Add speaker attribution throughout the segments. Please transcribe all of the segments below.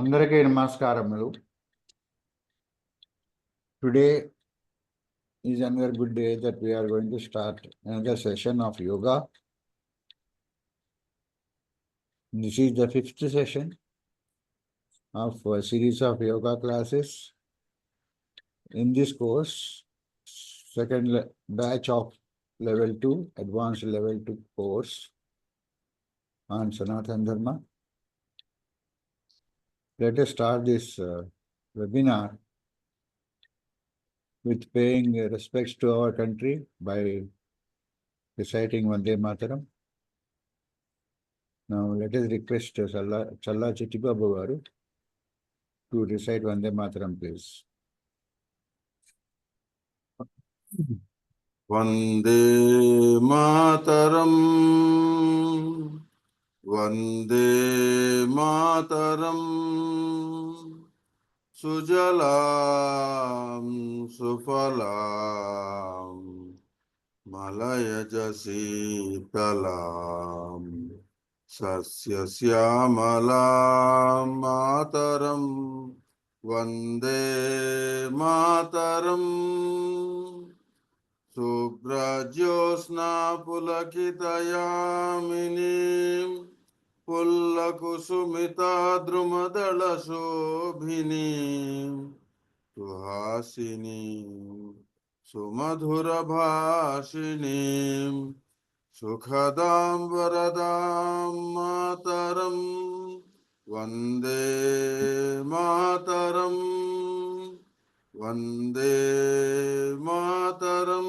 Speaker 1: అందరికీ నమస్కారములు. Today is another good day that we are going to start another session of yoga. This is the 5th session of a series of yoga classes. In this course, second batch of level 2, advanced level 2 course on Sanatana Dharma. Let us start this webinar with paying respects to our country by reciting Vande Mataram. Now let us request Challa Chittibabu garu to recite Vande Mataram, please.
Speaker 2: Vande Mataram, Vande Mataram, Sujalam Sufalam, Malaya Sitalam, Sasya Syamalam Mataram, Vande Mataram. Subrajyosna pulakitayaminim pullakusumita drumadala shobhinim tuhasinim sumadhura bhashinim sukhadam varadam mataram Vande Mataram Vande Mataram.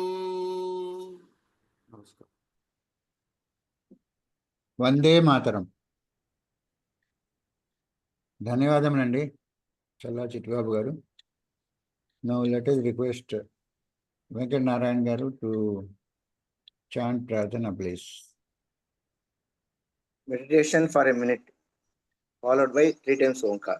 Speaker 2: Namaskar.
Speaker 1: Vande Mataram. ధన్యవాదములండి చల్లా చిట్టిబాబు గారు. Now let us request Venkat Narayan garu to chant Prarthana, please.
Speaker 3: Meditation for a minute, followed by 3 times Omkar.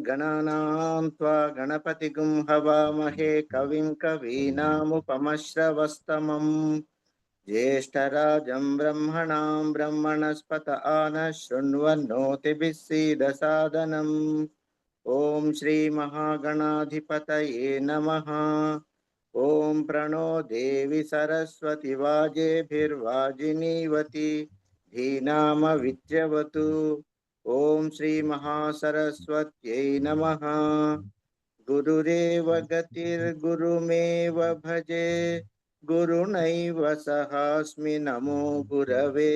Speaker 3: गणानां त्वा गणपतिगुं हवामहे कविं कवीनामुपमश्रवस्तमं ज्येष्ठराजं ब्रह्मणां ब्रह्मणस्पत आनः शृण्वन्नोतिभिः सीदसादनम् ॐ श्री महागणाधिपतये नमः। ॐ प्रणो देवी सरस्वती वाजेभिर्वाजिनीवती धीनामविद्यवतु। ॐ श्री महासरस्वत्यै नमः। गुरुरेव गतिर्गुरुमेव भजे गुरुनैव सहास्मि नमो गुरवे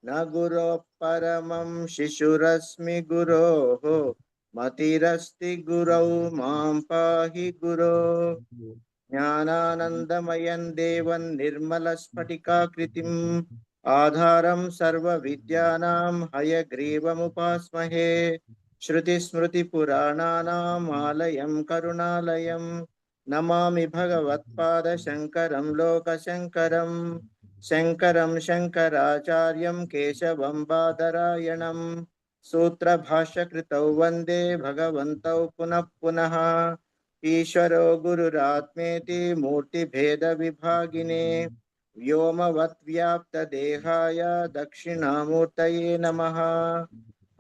Speaker 3: न गुरोः परमं शिशुरस्मि गुरोः मतिरस्ति गुरौ मां पाहि गुरो। ज्ञानानन्दमयं देवं निर्मलस्फटिकाकृतिम् आधारं सर्वविद्यानां हयग्रीवमुपास्महे। श्रुतिस्मृतिपुराणानाम् आलयं करुणालयं नमामि भगवत्पादशङ्करं लोकशङ्करं। शङ्करं शङ्कराचार्यं केशवं बादरायणं सूत्रभाष्यकृतौ वन्दे भगवन्तौ पुनः पुनः। ईश्वरो गुरुरात्मेति मूर्तिभेदविभागिने व्योमवद्व्याप्तदेहाय दक्षिणामूर्तये नमः।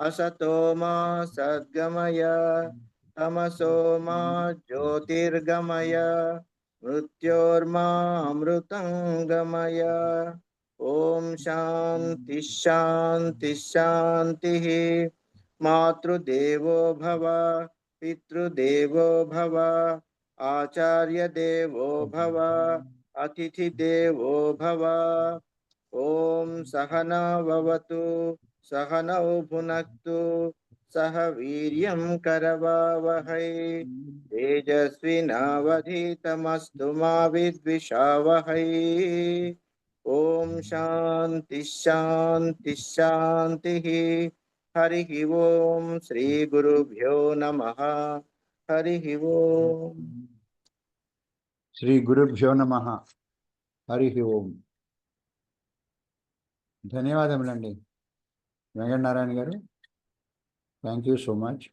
Speaker 3: असतो मा सद्गमय तमसो मा ज्योतिर्गमय मृत्योर्मामृतं ओम शांति शांति शांति। मातृदेवो भव पितृदेवो भव आचार्य देवो भव अतिथि देवो भव। ओम सहना भवतु सहनौ भुनक्तु सह वीर्यं करवावहै तेजस्विनावधीतमस्तु मा विद्विषावहै। ओम शांति शांति शांति। हरि ओम श्री गुरुभ्यो नमः। हरि ओम।
Speaker 1: శ్రీ గురుభ్యో నమః. హరి ఓం. ధన్యవాదములండి వెంకటనారాయణ గారు. Thank you so much.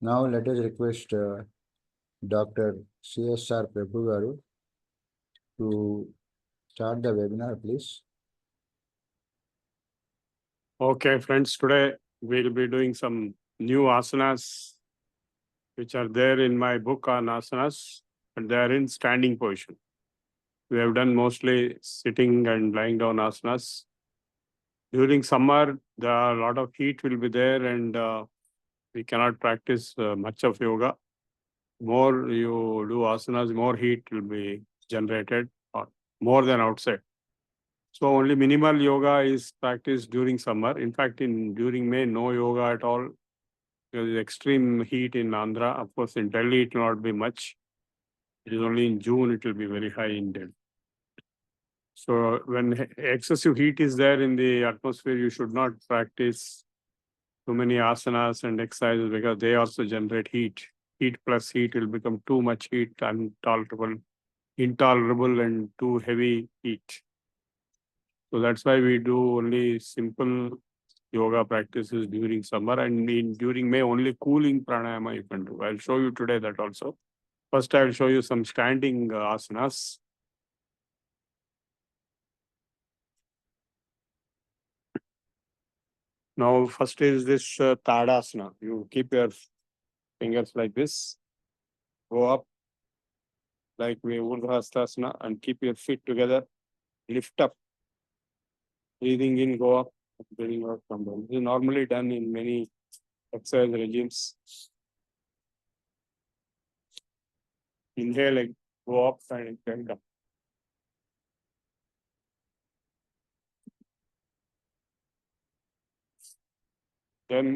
Speaker 1: Now let us request doctor CSR Prabhu గారు to start the webinar please.
Speaker 4: Okay, friends, today we'll be doing some new asanas which are there in my book on asanas, and they are in standing position. We have done mostly sitting and lying down asanas. During summer, a lot of heat will be there, and we cannot practice much of yoga. More you do asanas, more heat will be generated, or more than outside. So only minimal yoga is practiced during summer. In fact, during May, no yoga at all. There is extreme heat in Andhra. Of course, in Delhi, it will not be much. It is only in June, it will be very high in Delhi. So when excessive heat is there in the atmosphere, you should not practice too many asanas and exercises, because they also generate heat. Heat plus heat will become too much heat, intolerable and too heavy heat. So that's why we do only simple yoga practices during summer, and during May only cooling pranayama you can do. I'll show you today that also. First, I'll show you some standing asanas. Now, first is this Tadasana. You keep your fingers like this, go up like we Urdhvastasana, and keep your feet together, lift up, breathing in, go up, breathing out, come down. This is normally done in many exercise regimes. Inhale, like, go up and then come. Then,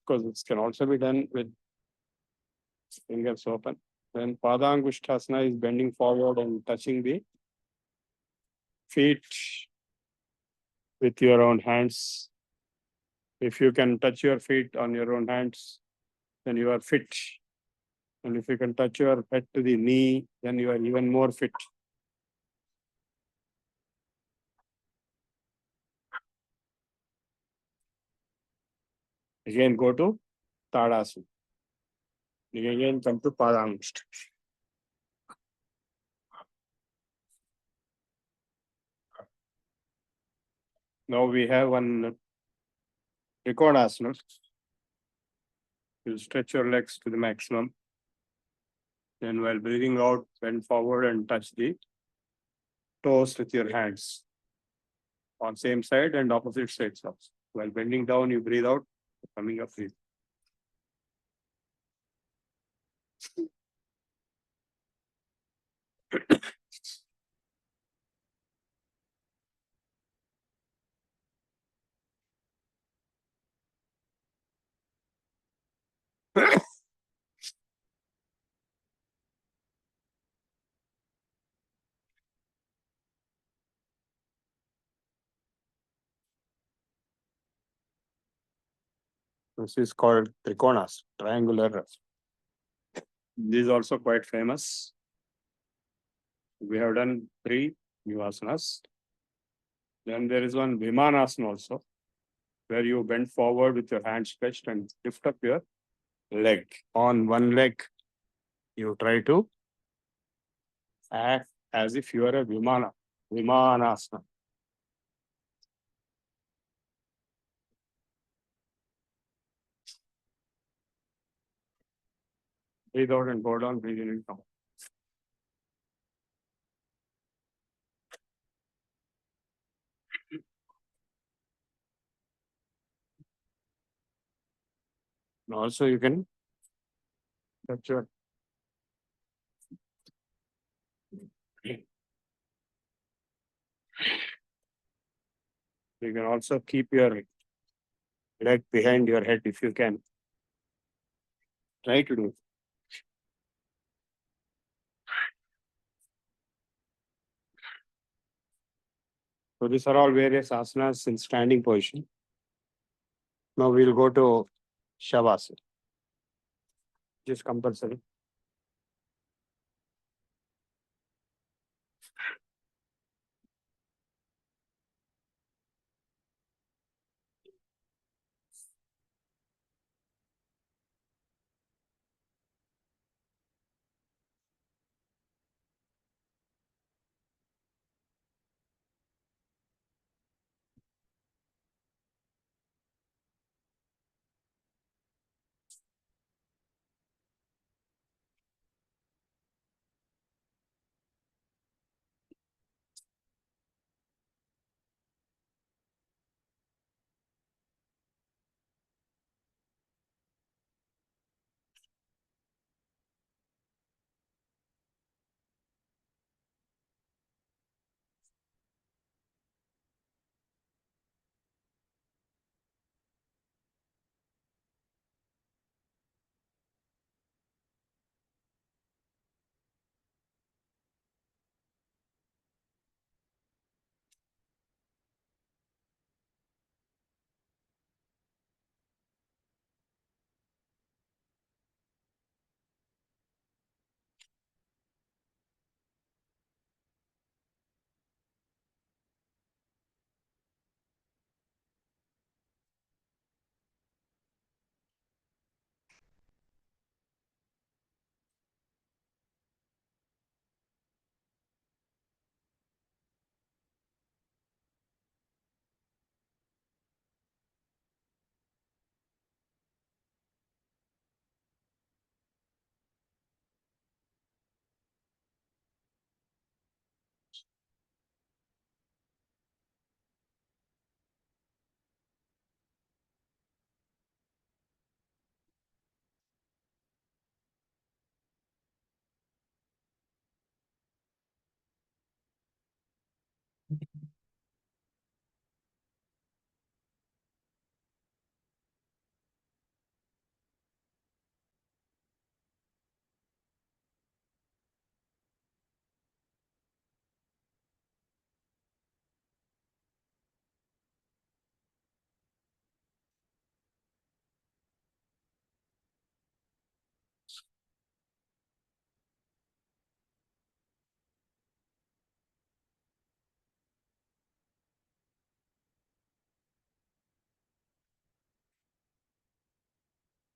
Speaker 4: because this can also be done with fingers open. Then Padangushthasana is bending forward and touching the feet with your own hands. If you can touch your feet on your own hands, then you are fit. And if you can touch your head to the knee, then you are even more fit. Again, go to Tadasana. Again, come to Padangushthasana. Now we have one Trikonasana. You stretch your legs to the maximum. Then while breathing out, bend forward and touch the toes with your hands on same side and opposite sides also. While bending down, you breathe out, coming up, breathe. This is called Trikonas, triangular. This is also quite famous. We have done 3 new asanas. Then there is one Vimanasana also, where you bend forward with your hands stretched and lift up your leg. On one leg, you try to act as if you are a Vimanasana. Breathe out and go down, breathe in and come. And also you can touch your you can also keep your leg behind your head if you can. Try to do. So these are all various asanas in standing position. Now we'll go to Shavasana. Just compulsory.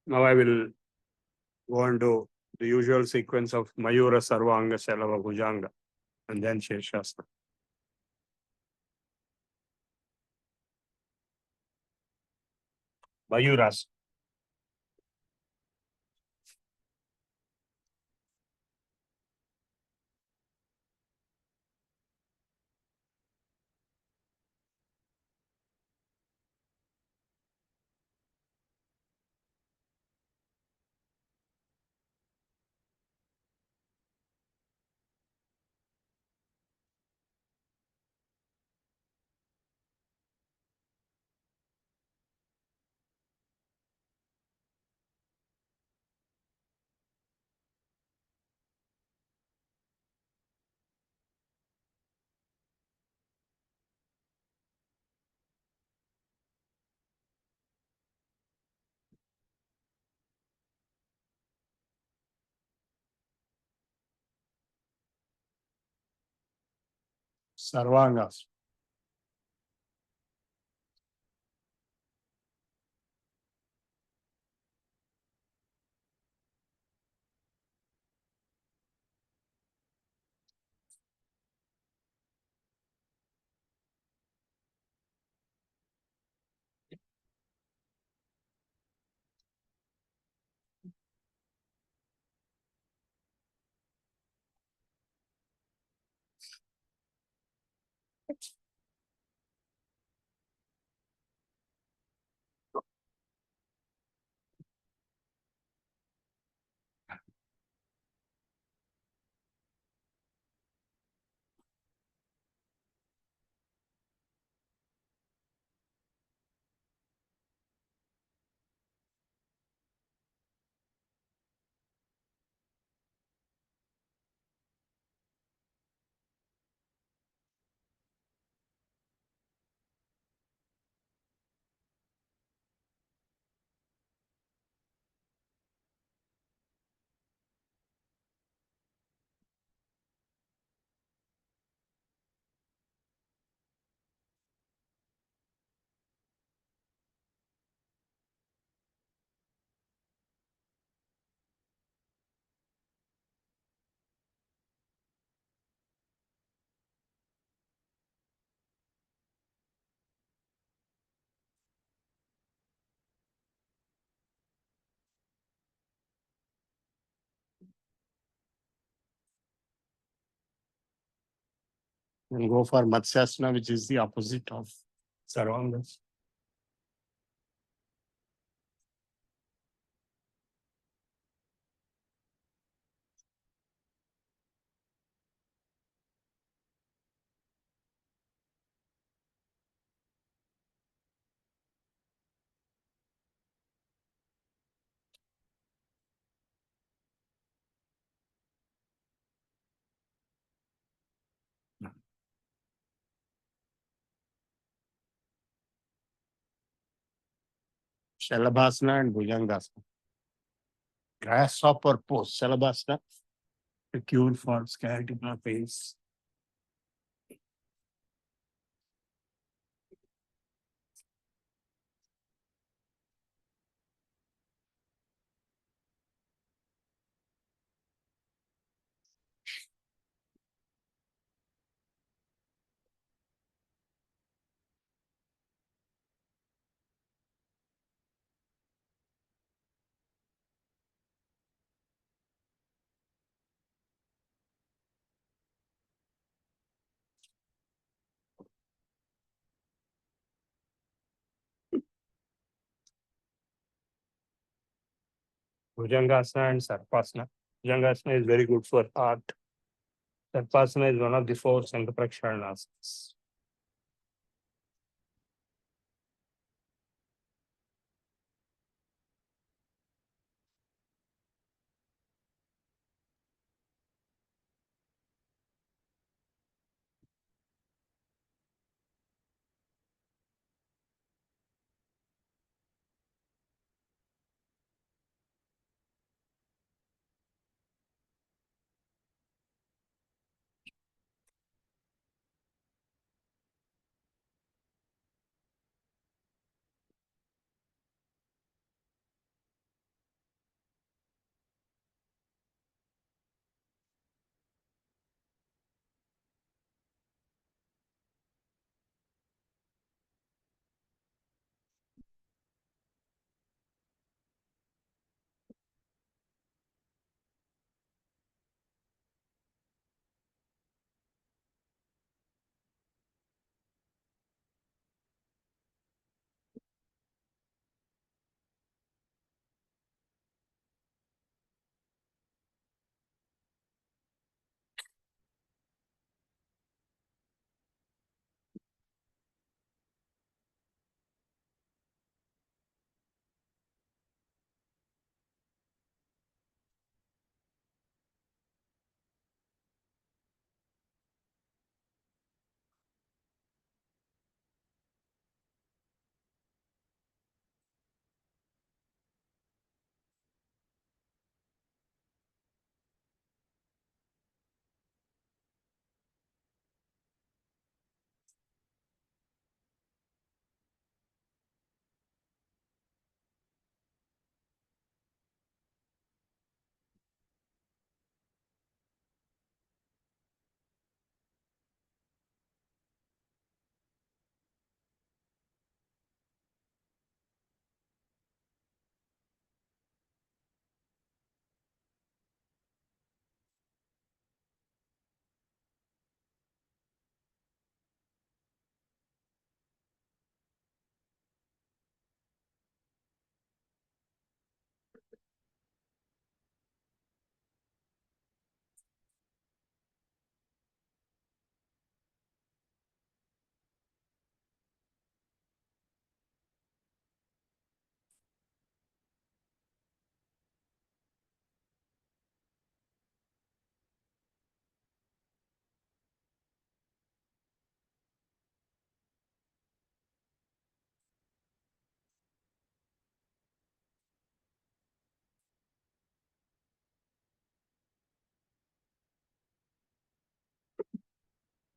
Speaker 4: Now I will go on to the usual sequence of Mayura Sarvanga Shalava Bhujanga and then Shirshasana. Mayuras. Sarvangas. And go for Matsyasana, which is the opposite of Sarvangas. Shalabhasana and Bhujangasana. Grasshopper pose. Shalabhasana, a cure for sciatica pains. Bhujangasana and Sarpasana. Bhujangasana is very good for heart. Sarpasana is one of the four Sankapraksharanasanas.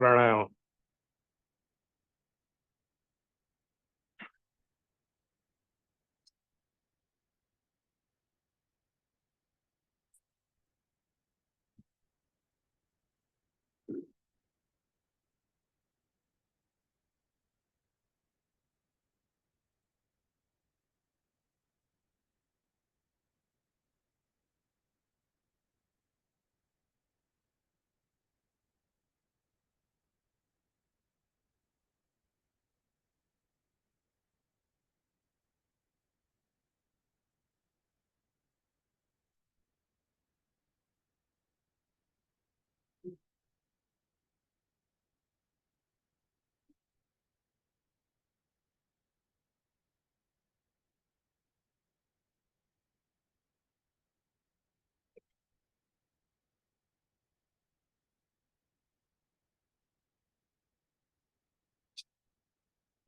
Speaker 4: Pranayama.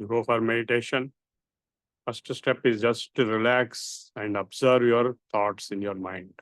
Speaker 4: You go for meditation. First step is just to relax and observe your thoughts in your mind.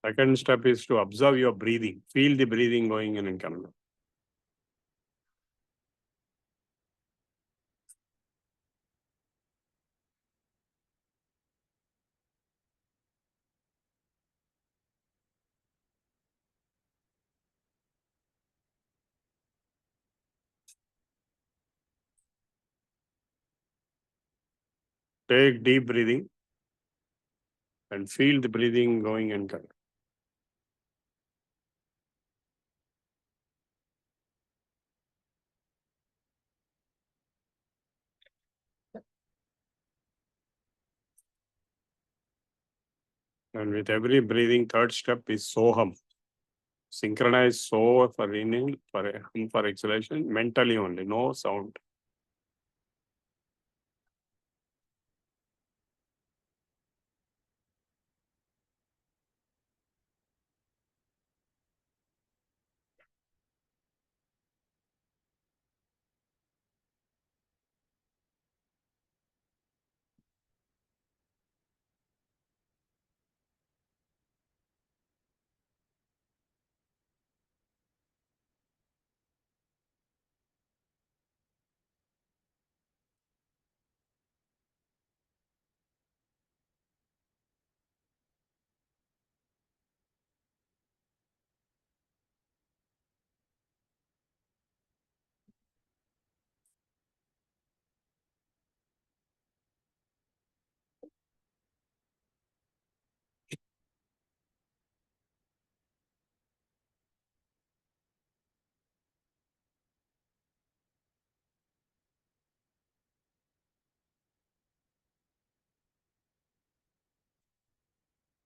Speaker 4: Second step is to observe your breathing. Feel the breathing going in and coming out. Take deep breathing and feel the breathing going and coming. And with every breathing, third step is soham. Synchronize so for inhale, for hum for exhalation, mentally only, no sound.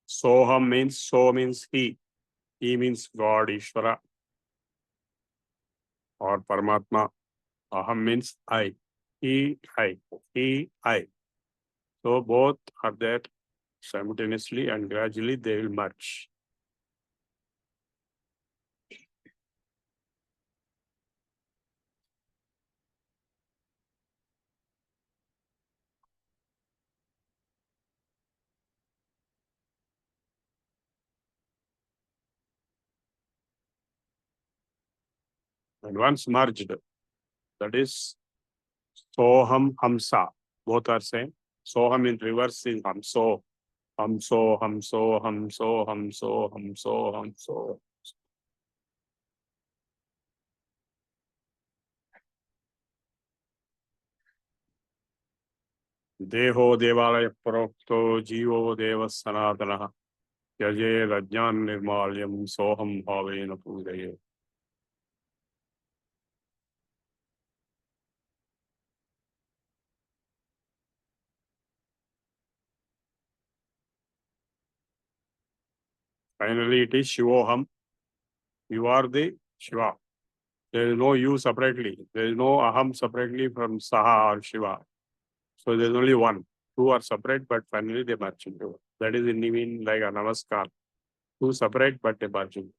Speaker 4: Soham means so means he. He means God, Ishvara, or Paramatma. Aham means I. He, I. He, I. So both are there simultaneously and gradually they will merge. And once merged, that is Soham Hamsa. Both are same. Soham in reverse is Hamso. Hamso, Hamso, Hamso, Hamso, Hamso, Hamso. Deho Devalaya Prokto Jivo Deva Sanatana Yaje Rajnan Nirmalyam Soham Bhavena Pujaye. Finally, it is Shivoham. You are the Shiva. There is no you separately. There is no aham separately from Saha or Shiva. So there is only one. Two are separate, but finally they merge into one. That is in mean like a namaskar. Two separate, but they merge into.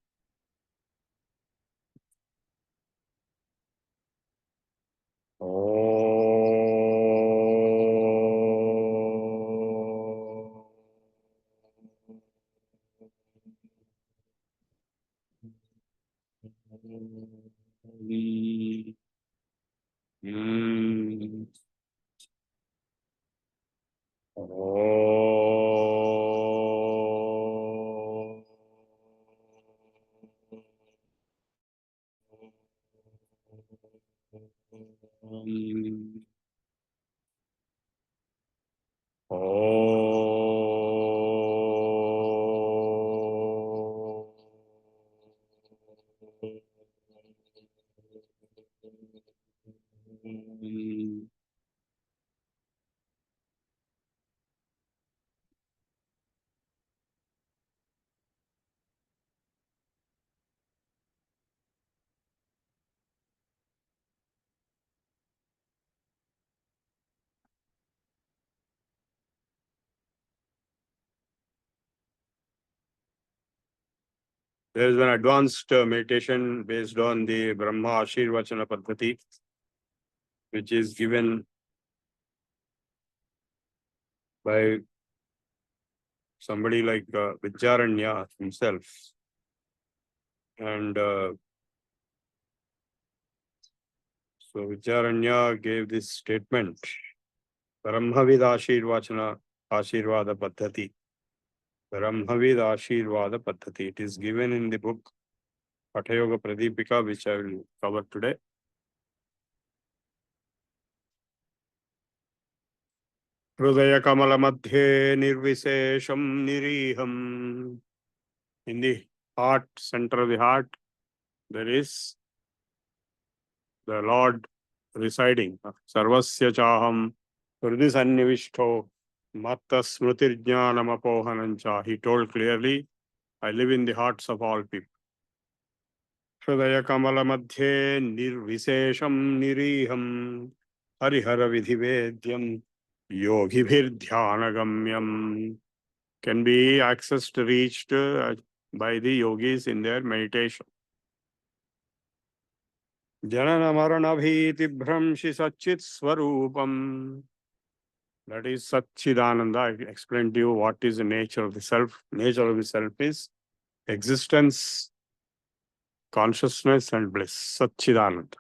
Speaker 4: There is an advanced meditation based on the Brahma Ashirvachana Paddhati, which is given by somebody like Vidyaranya himself. And so Vidyaranya gave this statement, Brahmavid Ashirvachana Ashirvada Paddhati. Brahmavid Ashirvada Paddhati. It is given in the book Pathayoga Pradipika, which I will cover today. Hridaya Kamala Madhye Nirvisesham Niriham. In the heart, center of the heart, there is the Lord residing. Sarvasya Chaham Hridhi Sannivishto Matta Smrutirjnanam Apohanancha. He told clearly, I live in the hearts of all people. Hridaya Kamala Madhye Nirvisesham Niriham Harihara Vidhivedyam Yogibhir Dhyanagamyam. Can be accessed, reached by the yogis in their meditation. Janana Marana Bhiti Bhramshi Satchit Swarupam. That is Satchidananda. I explained to you what is the nature of the self. Nature of the self is existence, consciousness, and bliss. Satchidananda.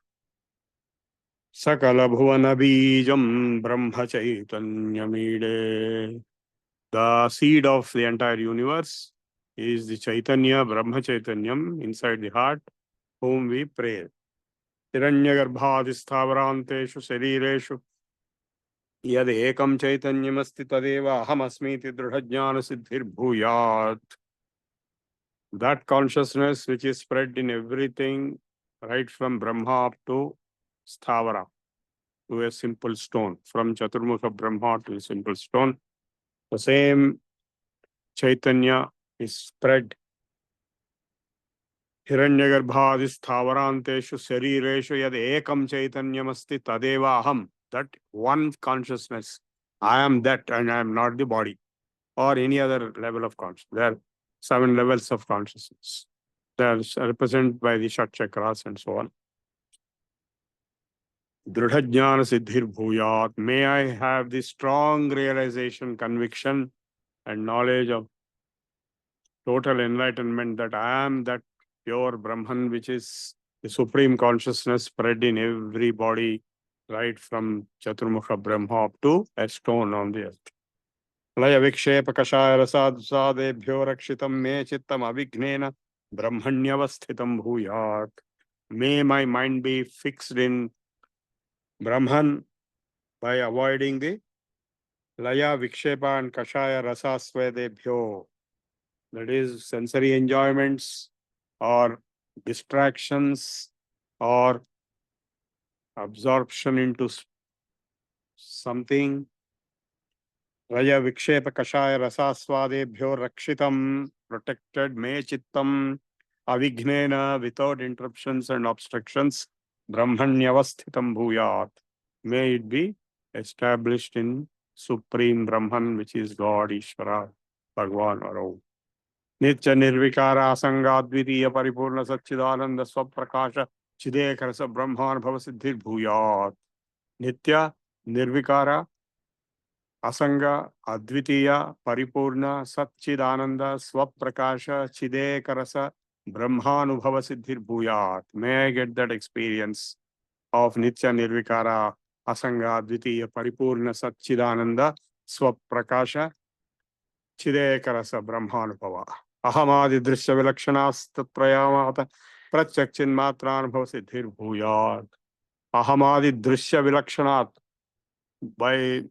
Speaker 4: Sakala Bhuvana Bijam Brahma Chaitanyamide. The seed of the entire universe is the Chaitanya, Brahma Chaitanyam inside the heart, whom we pray. Hiranyagarbhadisthavaranteshu sharireshu yad ekam chaitanyamasti tadeva ahamasmiti dridhajnana siddhir bhuyat. That consciousness which is spread in everything, right from Brahma up to Sthavara, to a simple stone, from Chaturmukha Brahma to a simple stone, the same Chaitanya is spread. Hiranyagarbhadisthavaranteshu sharireshu yad ekam chaitanyamasti tadeva aham. That one consciousness, I am that and I am not the body or any other level of consciousness. There are 7 levels of consciousness. They are represented by the Shat Chakras and so on. Dridhajnana siddhir bhuyat. May I have the strong realization, conviction, and knowledge of total enlightenment that I am that pure Brahman, which is the supreme consciousness spread in every body, right from Chaturmukha Brahma up to a stone on the earth. Laya vikshepa kashaya rasadsadebhyo rakshitam me chittam avignena brahmanyavasthitam bhuyat. May my mind be fixed in Brahman by avoiding the Laya vikshepa and kashaya rasasvedebhyo. That is sensory enjoyments or distractions or absorption into something. Raya vikshepa kashaya rasaswadebhyo rakshitam, protected me chittam, avignena, without interruptions and obstructions, brahmanyavasthitam bhuyat. May it be established in Supreme Brahman, which is God, Ishvara, Bhagwan or Om. Nitya Nirvikara Asanga Advitiya Paripurna Satchidananda Swaprakasha Chidekarasa Brahman Bhavasiddhir Bhuyat. Nitya Nirvikara Asanga Advitiya Paripurna Satchidananda Swaprakasha Chidekarasa Brahmanubhava Siddhir Bhuyat. May I get that experience of Nitya Nirvikara Asanga Advitiya Paripurna Satchidananda Swaprakasha Chidekarasa Brahmanubhava. Ahamadi Drishya Vilakshanastatrayamata Pratyakchinmatranubhava Siddhir Bhuyat. Ahamadi Drishya Vilakshanat. By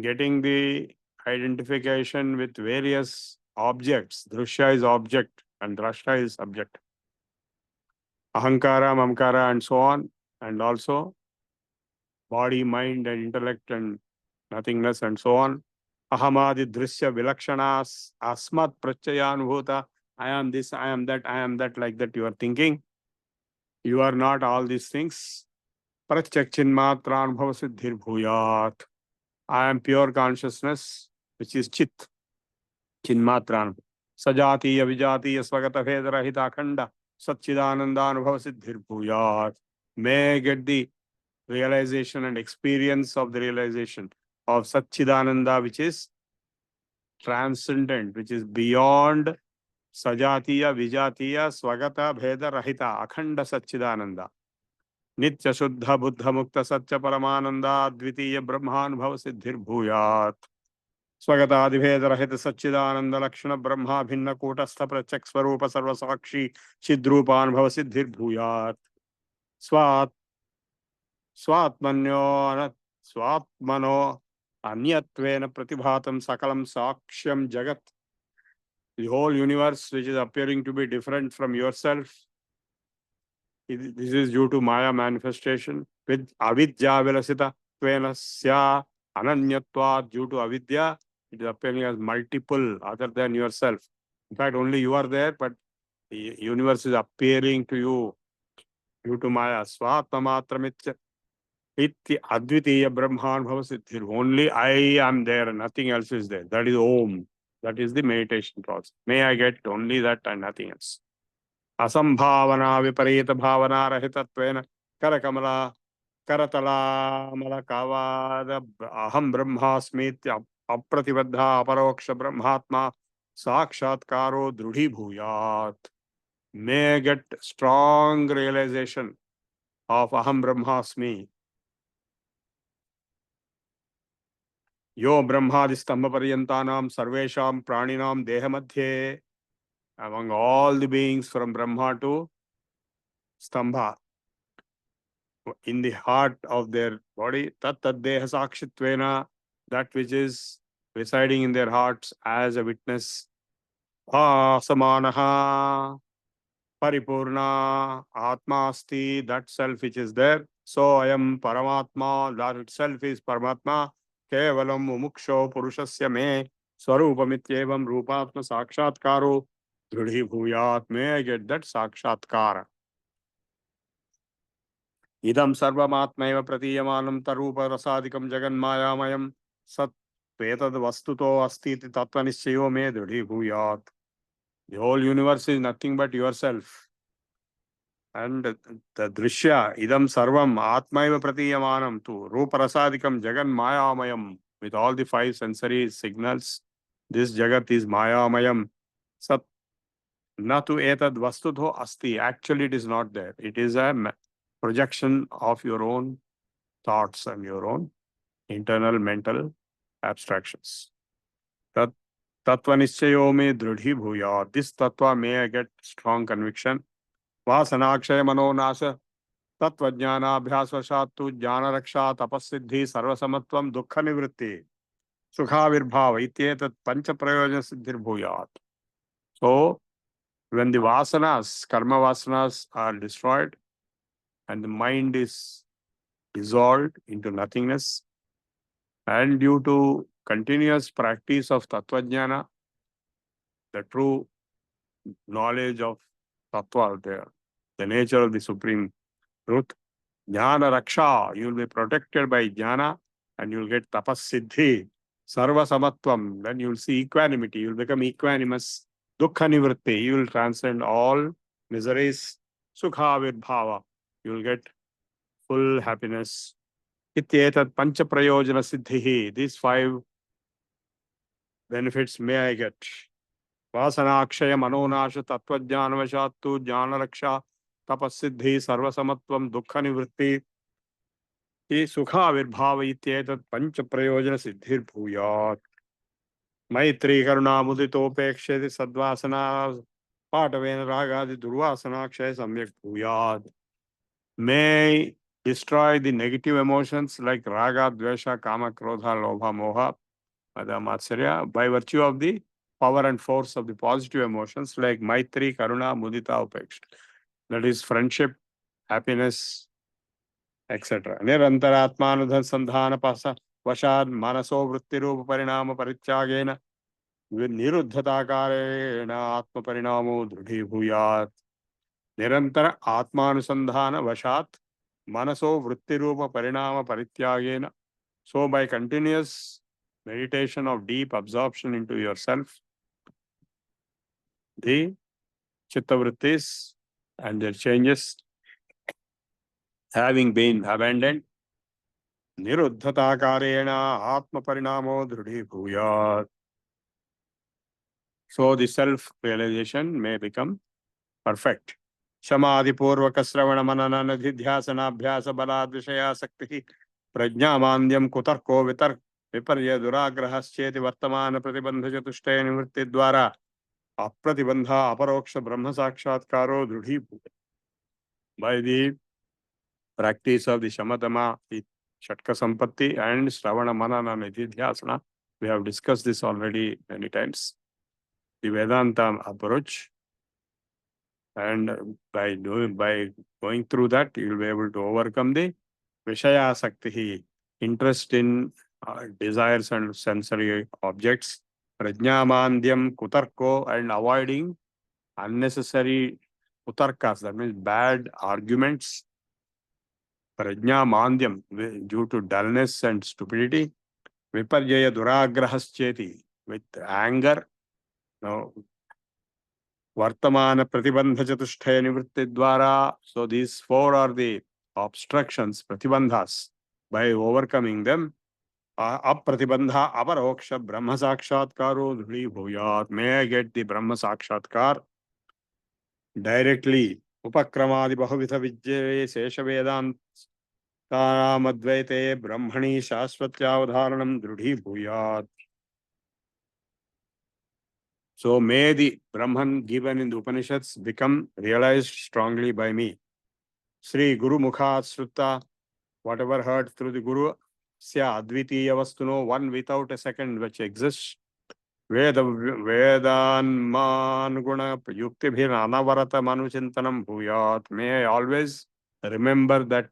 Speaker 4: getting the identification with various objects, Drishya is object and Drashta is subject. Ahankara, Mamkara and so on, and also body, mind and intellect and nothingness and so on. Ahamadi Drishya Vilakshanas Asmat Prachayanubhuta. I am this, I am that, like that you are thinking. You are not all these things. Pratyakchinmatranubhava Siddhir Bhuyat. I am pure consciousness, which is Chit, Chinmatran. Sajatiya Vijatiya Swagata Vedarahita Khanda Satchidanandanubhava Siddhir Bhuyat. May I get the realization and experience of the realization of Satchidananda, which is transcendent, which is beyond Sajatiya Vijatiya Swagata Vedarahita Akhanda Satchidananda. Nitya Shuddha Buddha Mukta Satya Paramananda Advitiya Brahmanubhava Siddhir Bhuyat. Swagata Adiveda Rahita Satchidananda Lakshana Brahma Bhinna Kutastha Pratyak Swarupa Sarvasakshi Chidrupanubhava Siddhir Bhuyat. Swatmanyo Swatmano Anyatvena Pratibhatam Sakalam Sakshyam Jagat. The whole universe which is appearing to be different from yourself. This is due to Maya manifestation. With avidya vilasita tvenasya ananyatva, due to avidya, it is appearing as multiple other than yourself. In fact, only you are there, but the universe is appearing to you due to Maya. Swatmamatramit iti advitiya brahman bhavasiddhir. Only I am there and nothing else is there. That is Om. That is the meditation process. May I get only that and nothing else. Asambhavana viparita bhavana rahitatvena karakamala karatala malakavada aham brahmasmitya apratibadha aparoksha brahmatma sakshatkaro drudhi bhuyat. May I get strong realization of aham brahmasmi. Yo brahmadistambha paryantanam sarvesham praninam dehamadhye. Among all the beings from Brahma to Stambha, in the heart of their body, tat deha sakshitvena, that which is residing in their hearts as a witness. Samanaha paripurna atma asti, that self which is there. So I am Paramatma, that itself is Paramatma. Kevalam mumuksho purushasya me swarupamityevam rupatma sakshatkaro drudhi bhuyat. May I get that sakshatkara. Idam sarvamatmaiva pratiyamanam tarupa rasadikam jaganmayamayam sat petad vastuto asti iti tattvanischayo me drudhi bhuyat. The whole universe is nothing but yourself. And the drishya, idam sarvam atmaiva pratiyamanam tu rupa rasadikam jaganmayamayam, with all the five sensory signals, this jagat is mayamayam. Sat natu etad vastuto asti. Actually, it is not there. It is a projection of your own thoughts and your own internal mental abstractions. Tat tattva nischayo me drudhi bhuya. This tattva may I get strong conviction. Vasanakshaya manonasa tattva jnana abhyasvashatu jnana raksha tapasiddhi sarvasamatvam dukkha nivritti sukhavirbhava ityetat pancha prayojana siddhir bhuyat. So, when the vasanas, karma vasanas are destroyed and the mind is dissolved into nothingness, and due to continuous practice of Tattvajnana, the true knowledge of tattva there, the nature of the supreme truth. Jnana raksha, you will be protected by jnana and you will get tapas siddhi. Sarva samatvam, then you will see equanimity, you will become equanimous. Dukkha nivritti, you will transcend all miseries. Sukha virbhava, you will get full happiness. Ityetat pancha prayojana siddhihi, these 5 benefits may I get. Vasanakshaya manonasha tattvajnanavashattu jnanaraksha tapasiddhi sarvasamatvam dukkha nivritti sukha virbhava ityetat pancha prayojana siddhir bhuyat. Maitri karuna muditopeksheti sadvasana patavena ragadi durvasanakshaya samyak bhuyat. May destroy the negative emotions like raga, dvesha, kama, krodha, lobha, moha, matsarya by virtue of the power and force of the positive emotions like maitri, karuna, mudita, upeksha. That is friendship, happiness, etc. Nirantaratmanudhan sandhana pasa vashad manaso vrittirupa parinama parityagena niruddhatakarena atma parinamo drudhi bhuyat. Nirantara atmanusandhana vashat manaso vrittirupa parinama parityagena. So by continuous meditation of deep absorption into yourself, the chitta vrittis and their changes having been abandoned, niruddhatakarena atma parinamo drudhi bhuyat. So the self-realization may become perfect. Shamadhi purvaka sravana manana nidhyasana abhyasa balad vishaya sakti prajna mandyam kutarko vitark viparya duragrahascheti vartamana pratibandha chatushtaya nivritti dwara apratibandha aparoksha brahma sakshatkaro drudhi bhuyat. By the practice of the shamadama, the shatka sampatti and sravana manana nidhyasana, we have discussed this already many times. The Vedanta approach, and by going through that, you will be able to overcome the Vishaya Sakti, interest in desires and sensory objects, Prajnamandyam Kutarko, and avoiding unnecessary Kutarkas, that means bad arguments. Prajnamandyam, due to dullness and stupidity. Viparjaya Duragrahascheti, with anger. No. Vartamana Pratibandha Chatushtaya Nivritti Dwara. So these 4 are the obstructions, pratibandhas. By overcoming them, apratibandha aparoksha brahma sakshatkaro dhri bhuyat. May I get the brahma sakshatkar directly. Upakramadi bahuvitha vijjave sesha vedant tamadvaite brahmani shashvatyavadharanam drudhi bhuyat. So may the Brahman given in the Upanishads become realized strongly by me. Sri Guru Mukha Srutta, whatever heard through the Guru, Sya Advitiya Vastuno, one without a second which exists. Vedanmanuguna Yuktibhir Anavarata Manuchintanam Bhuyat. May I always remember that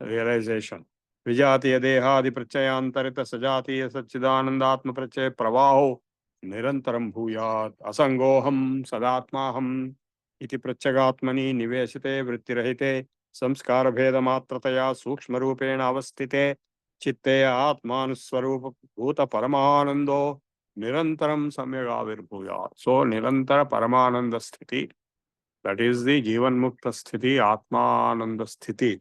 Speaker 4: realization. Vijatiya Dehadi Prachayantarita Sajatiya Sachidanandatma Prachay Pravaho Nirantaram Bhuyat. Asangoham Sadatmaham Iti Prachagatmani Niveshite Vrittirahite Samskara Bheda Matrataya Sukshma Rupena Avastite Chitte Atmanuswarupa Bhuta Paramanando Nirantaram Samyagavir Bhuyat. So Nirantara Paramananda Sthiti, that is the Jivan Mukta Sthiti, Atmananda Sthiti.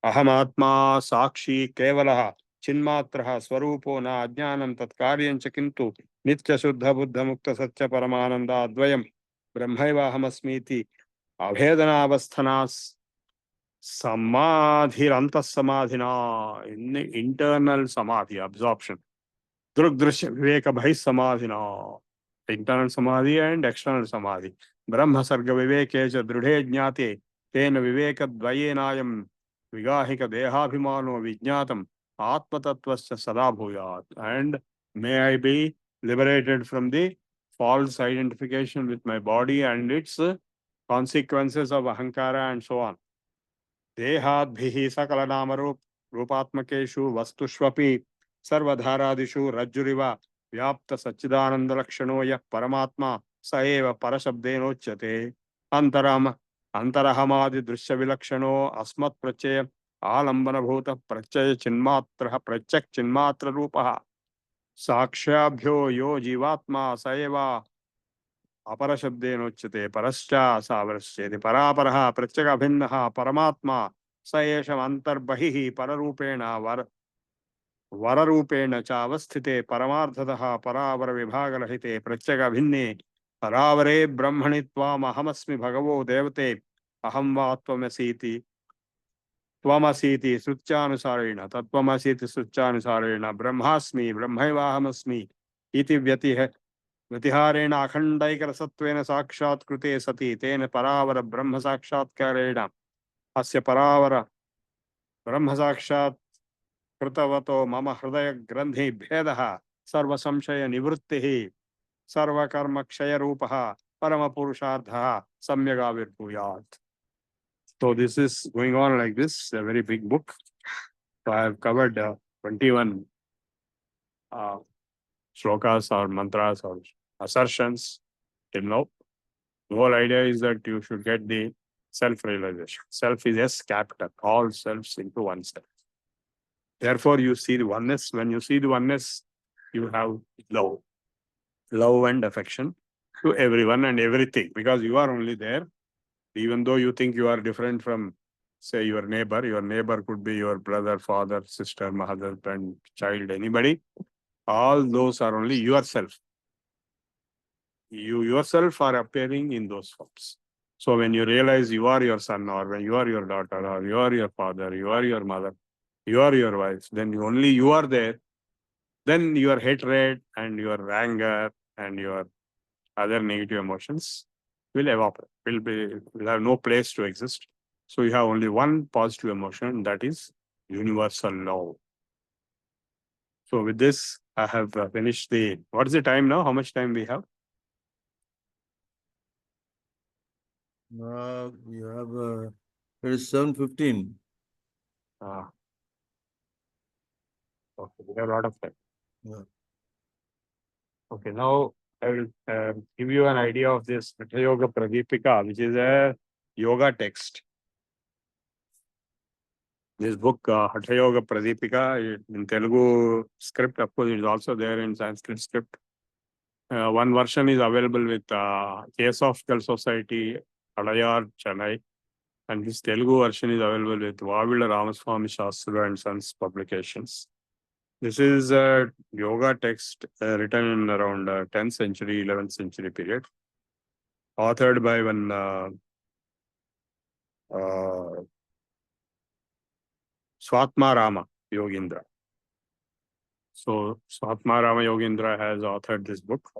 Speaker 4: Ahamatma Sakshi Kevalaha Chinmatraha Swarupo na Ajnanam Tatkaryan Chakintu Nitya Shuddha Buddha Mukta Satya Paramananda Advayam Brahmaiva Hamasmiti Abhedana Avasthanas Samadhiranta Samadhina, in internal Samadhi, absorption. Drugdrishya Viveka Bhai Samadhina, internal Samadhi and external Samadhi. Brahma Sarga Vivekeja Drudhe Jnate, Tena Viveka Dvayenayam, Vigahika Dehabhimano Vijnatam, Atma Tattvasya Sada Bhuyat. And may I be liberated from the false identification with my body and its consequences of Ahankara and so on. Dehadbhihi sakala namarup rupatmakeshu vastushvapi sarvadharadishu rajjuriva vyapta sachidananda lakshano yah paramatma saeva parashabdenochate. अंतरहमादि दृश्य विलक्षणो अस्मत् प्रत्यय आलंबन भूत प्रत्यय चिन्मात्र प्रत्यक चिन्मात्र रूपः साक्ष्याभ्यो यो जीवात्मा स एव अपर शब्देनोच्यते परश्च सावरश्चेति परापरः प्रत्यक अभिन्नः परमात्मा स एष अंतर्बहिः पररूपेण वररूपेण च अवस्थिते परमार्थतः परावर विभागरहिते प्रत्यक अभिन्ने परावरे ब्रह्मणि त्वामहमस्मि भगवो देवते अहं वा त्वमसीति त्वमसीति श्रुत्यानुसारेण तत्त्वमसीति श्रुत्यानुसारेण ब्रह्मास्मि ब्रह्मैवाहमस्मि इति व्यतिहारेण अखण्डैकरसत्वेन साक्षात्कृते सति तेन परावर ब्रह्म साक्षात्कारेण अस्य परावर ब्रह्म साक्षात् कृतवतो मम हृदय ग्रंथि भेदः सर्व संशय निवृत्तिः सर्वकर्म क्षय रूपः परम पुरुषार्थः सम्यक् आविर्भूयात्. So this is going on like this, a very big book. So I have covered 21 shlokas or mantras or assertions till now. The whole idea is that you should get the self-realization. Self is S capital, all selves into one self. Therefore, you see the oneness. When you see the oneness, you have love and affection to everyone and everything, because you are only there. Even though you think you are different from, say, your neighbor could be your brother, father, sister, mother, friend, child, anybody. All those are only yourself. You yourself are appearing in those forms. So when you realize you are your son, or when you are your daughter, or you are your father, you are your mother, you are your wife, then only you are there. Then your hatred and your anger and your other negative emotions will evaporate, will have no place to exist. So you have only one positive emotion, that is universal love. So with this, I have finished the, what is the time now? How much time we have?
Speaker 2: We have it is 7:15.
Speaker 4: Okay, we have a lot of time.
Speaker 2: Yeah.
Speaker 4: Okay, now I will give you an idea of this Hatha Yoga Pradipika, which is a yoga text. This book, Hatha Yoga Pradipika, in Telugu script, of course, it is also there in Sanskrit script. One version is available with Theosophical Society, Alayar, Chennai, and this Telugu version is available with Vavila Ramaswamy Shastra and Sons Publications. This is a yoga text written in around 10th century, 11th century period, authored by one Swatma Rama Yogindra. So Swatma Rama Yogindra has authored this book.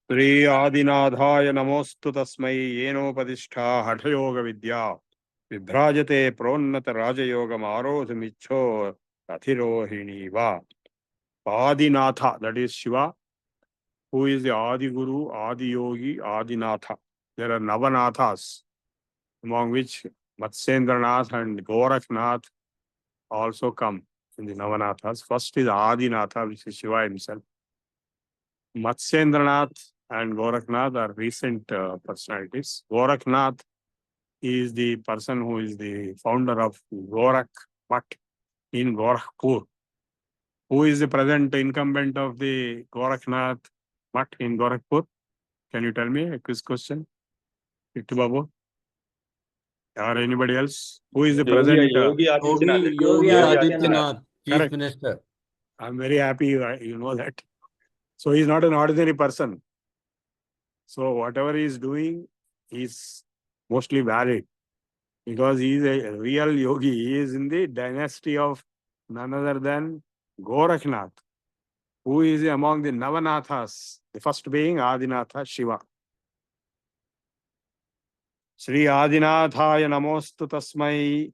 Speaker 4: Sri Adinadhaya Namostu Tasmai Yenopadishta Hatha Yoga Vidya Vibhrajate Pronnata Raja Yoga Marodhamicho Athirohini Va. Adinatha, that is Shiva, who is the Adi Guru, Adi Yogi, Adinatha. There are Navanathas, among which Matsyendranath and Gorakhnath also come in the Navanathas. First is Adinatha, which is Shiva himself. Matsyendranath and Gorakhnath are recent personalities. Gorakhnath is the person who is the founder of Gorakh Mutt in Gorakhpur. Who is the present incumbent of the Gorakhnath Mutt in Gorakhpur? Can you tell me a quiz question? Ittu Babu? Or anybody else? Who is the present?
Speaker 5: Yogi Adityanath.
Speaker 1: Yogi Adityanath, Chief
Speaker 4: Correct.
Speaker 1: Minister.
Speaker 4: I'm very happy you know that. So he's not an ordinary person. So whatever he is doing is mostly valid, because he is a real yogi. He is in the dynasty of none other than Gorakhnath, who is among the Navanathas, the first being Adinatha Shiva. Sri Adinathaya Namostu Tasmai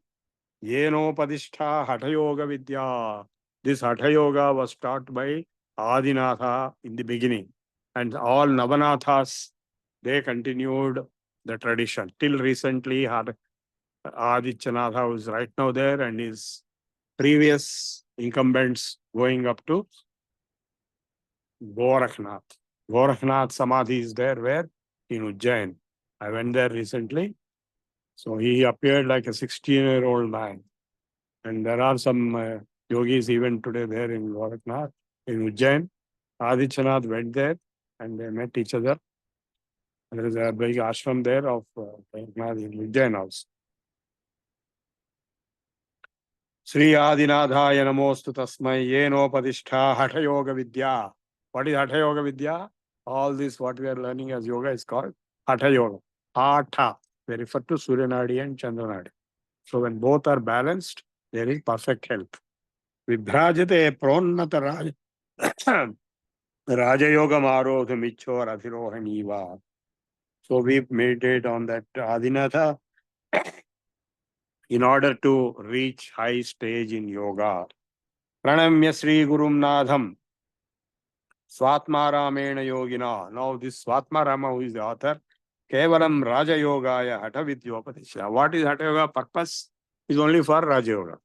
Speaker 4: Yenopadishta Hatha Yoga Vidya. This Hatha Yoga was taught by Adinatha in the beginning, and all Navanathas, they continued the tradition. Till recently, Adityanatha who is right now there, and his previous incumbents going up to Gorakhnath. Gorakhnath Samadhi is there, where? In Ujjain. I went there recently. So he appeared like a 16-year-old man. And there are some yogis even today there in Gorakhnath, in Ujjain. Adityanath went there and they met each other. And there is a big ashram there of Gorakhnath in Ujjain also. Sri Adinadhaya Namostu Tasmai Yenopadishta Hatha Yoga Vidya. What is Hatha Yoga Vidya? All this what we are learning as yoga is called Hatha Yoga. Hatha. They refer to Surya Nadi and Chandra Nadi. So when both are balanced, there is perfect health. Vibhrajate pronnata Raja Yoga Marodha Michor Adhirohaniva. So we meditate on that Adinatha in order to reach high stage in yoga. Pranamya Sri Gurum Nadham Swatmaramena Yogina. Now this Swatmarama, who is the author, Kevalam Raja Yogaya Hatha Vidyopadisha. What is Hatha Yoga? Purpose is only for Raja Yoga.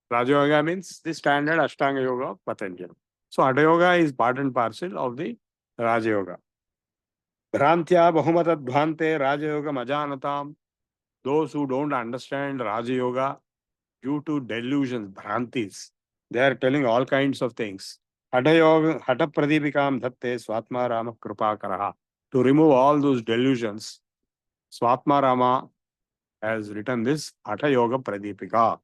Speaker 4: Raja Yoga means the standard Ashtanga Yoga of Patanjali. So Hatha Yoga is part and parcel of the Raja Yoga. Bhrantya Bahumata Dvante Raja Yoga Majanatam. Those who don't understand Raja Yoga due to delusions, Bhrantis, they are telling all kinds of things. Hatha Yoga, Hatha Pradipikam Dhatte Swatma Rama Krupakaraha. To remove all those delusions, Swatma Rama has written this Hatha Yoga Pradipika.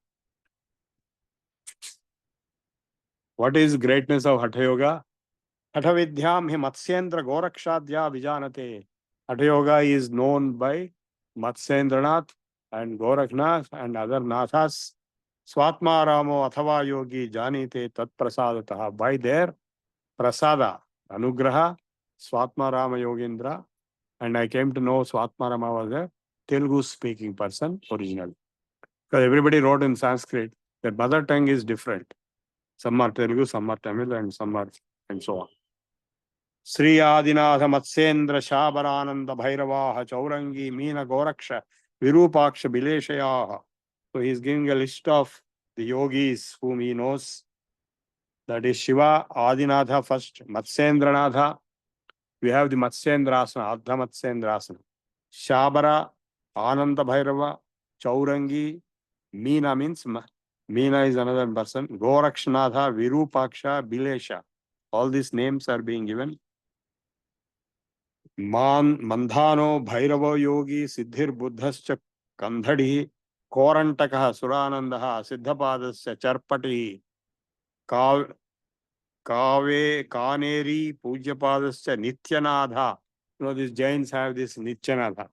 Speaker 4: What is greatness of Hatha Yoga? Hatha Vidyam hi Matsyendra Gorakshadya Vijanate. Hatha Yoga is known by Matsyendranath and Gorakhnath and other Nathas. Swatma Ramo Athava Yogi Janite Tat Prasadataha. By their Prasada, Anugraha, Swatma Rama Yogindra. And I came to know Swatma Rama was a Telugu speaking person originally. Because everybody wrote in Sanskrit, their mother tongue is different. Some are Telugu, some are Tamil, and some are, and so on. Sri Adinatha Matsendra Shabarananda Bhairavaha Chaurangi Meena Goraksha Virupaksha Bileshayaha. So he is giving a list of the yogis whom he knows. That is Shiva, Adinatha first, Matsendranatha. We have the Matsendrasana, Ardha Matsendrasana. Shabara, Ananda Bhairava, Chaurangi, Meena means Meena is another person. Gorakshanatha, Virupaksha, Bilesha. All these names are being given. Mandhano, Bhairava Yogi, Siddhir Buddhascha, Kandhadi, Korantakaha, Suranandaha, Siddhapadasya, Charpati, Kave, Kaneri, Pujapadasya, Nityanadha. You know, these Jains have this Nityanadha.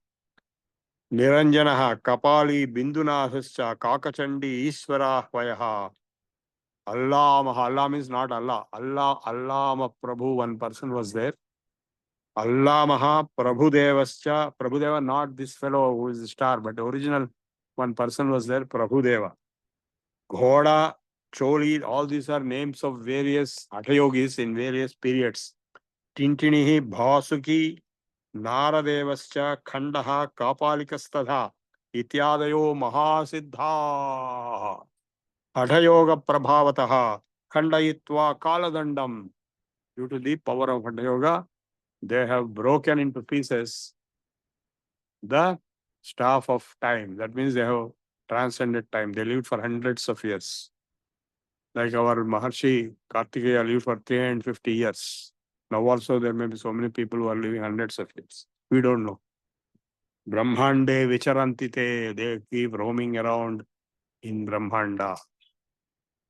Speaker 4: Niranjanaha, Kapali, Bindunathascha, Kakachandi, Ishvara, Vayaha. Allah, Allah means not Allah. Allah, Prabhu, one person was there. Allah Maha Prabhudevascha. Prabhudeva, not this fellow who is the star, but the original one person was there, Prabhudeva. Ghoda, Choli, all these are names of various Hatha yogis in various periods. Tintinihi, Bhasuki, Naradevascha, Khandaha, Kapalikastadha, Ityadayo Mahasiddha. Hatha yoga Prabhavataha, Khandayitva Kaladandam. Due to the power of Hatha yoga, they have broken into pieces the staff of time. That means they have transcended time. They lived for hundreds of years. Like our Maharshi Kartikeya lived for 350 years. Now also there may be so many people who are living hundreds of years. We don't know. Brahmande Vicharantite, they keep roaming around in Brahmanda.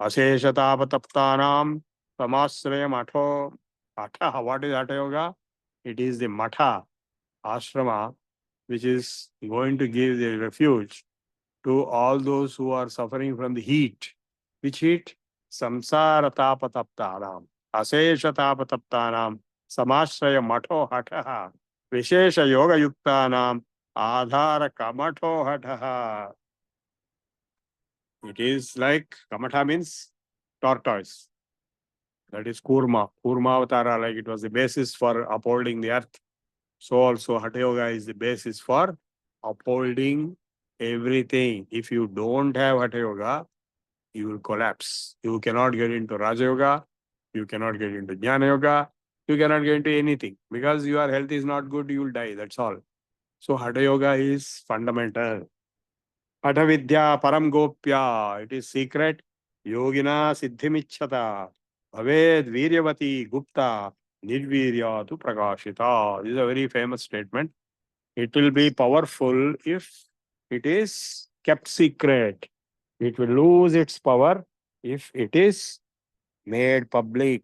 Speaker 4: Aseshatapataptanam Samasraya Matho. Hatha, what is Hatha Yoga? It is the Matha, ashrama, which is going to give the refuge to all those who are suffering from the heat. Which heat? Samsara tapataptanam. Asesha tapataptanam. Samashraya matho hataha. Vishesha yoga yuktanam. Adhara kamatho hataha. It is like, kamatha means tortoise. That is kurma. Kurma avatara, like it was the basis for upholding the earth. So also Hatha Yoga is the basis for upholding everything. If you don't have Hatha Yoga, you will collapse. You cannot get into Raja Yoga. You cannot get into Jnana Yoga. You cannot get into anything. Because your health is not good, you will die. That's all. So Hatha Yoga is fundamental. Hatha Vidya Param Gopya, it is secret. Yogina Siddhimichhata. Aved Viryavati Gupta Nirvirya tu Prakashita. This is a very famous statement. It will be powerful if it is kept secret. It will lose its power if it is made public.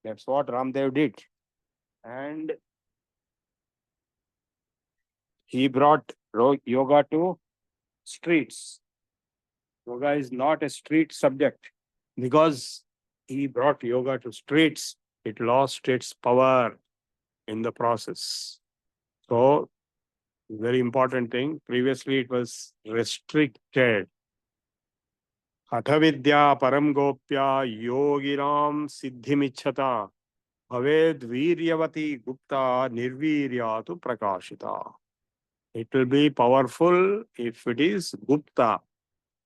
Speaker 4: That's what Ramdev did. And he brought yoga to streets. Yoga is not a street subject. Because he brought yoga to streets, it lost its power in the process. So, very important thing. Previously, it was restricted. Hatha Vidya Param Gopya Yoginam Siddhimichhata Bhaved Viryavati Gupta Nirvirya tu Prakashita. It will be powerful if it is Gupta,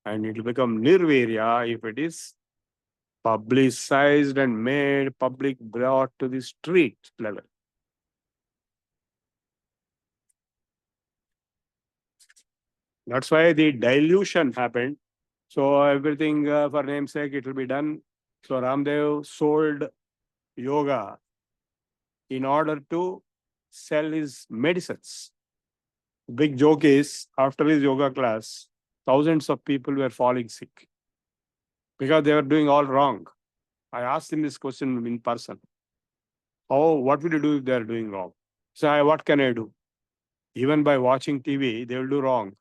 Speaker 4: and it will become Nirvirya if it is publicized and made public, brought to the street level. That's why the dilution happened. So everything for namesake, it will be done. So Ramdev sold yoga in order to sell his medicines. Big joke is, after his yoga class, thousands of people were falling sick because they were doing all wrong. I asked him this question in person. Oh, what will you do if they are doing wrong? So what can I do? Even by watching TV, they will do wrong.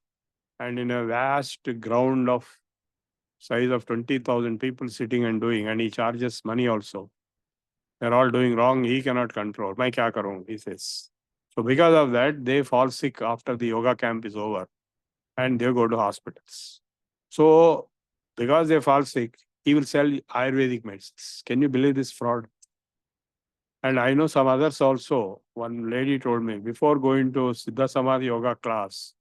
Speaker 4: And in a vast ground of size of 20,000 people sitting and doing, and he charges money also. They're all doing wrong. He cannot control. Main kya karun, he says. So because of that, they fall sick after the yoga camp is over and they go to hospitals. So because they fall sick, he will sell Ayurvedic medicines. Can you believe this fraud? And I know some others also. One lady told me, before going to Siddha Samadhi yoga class,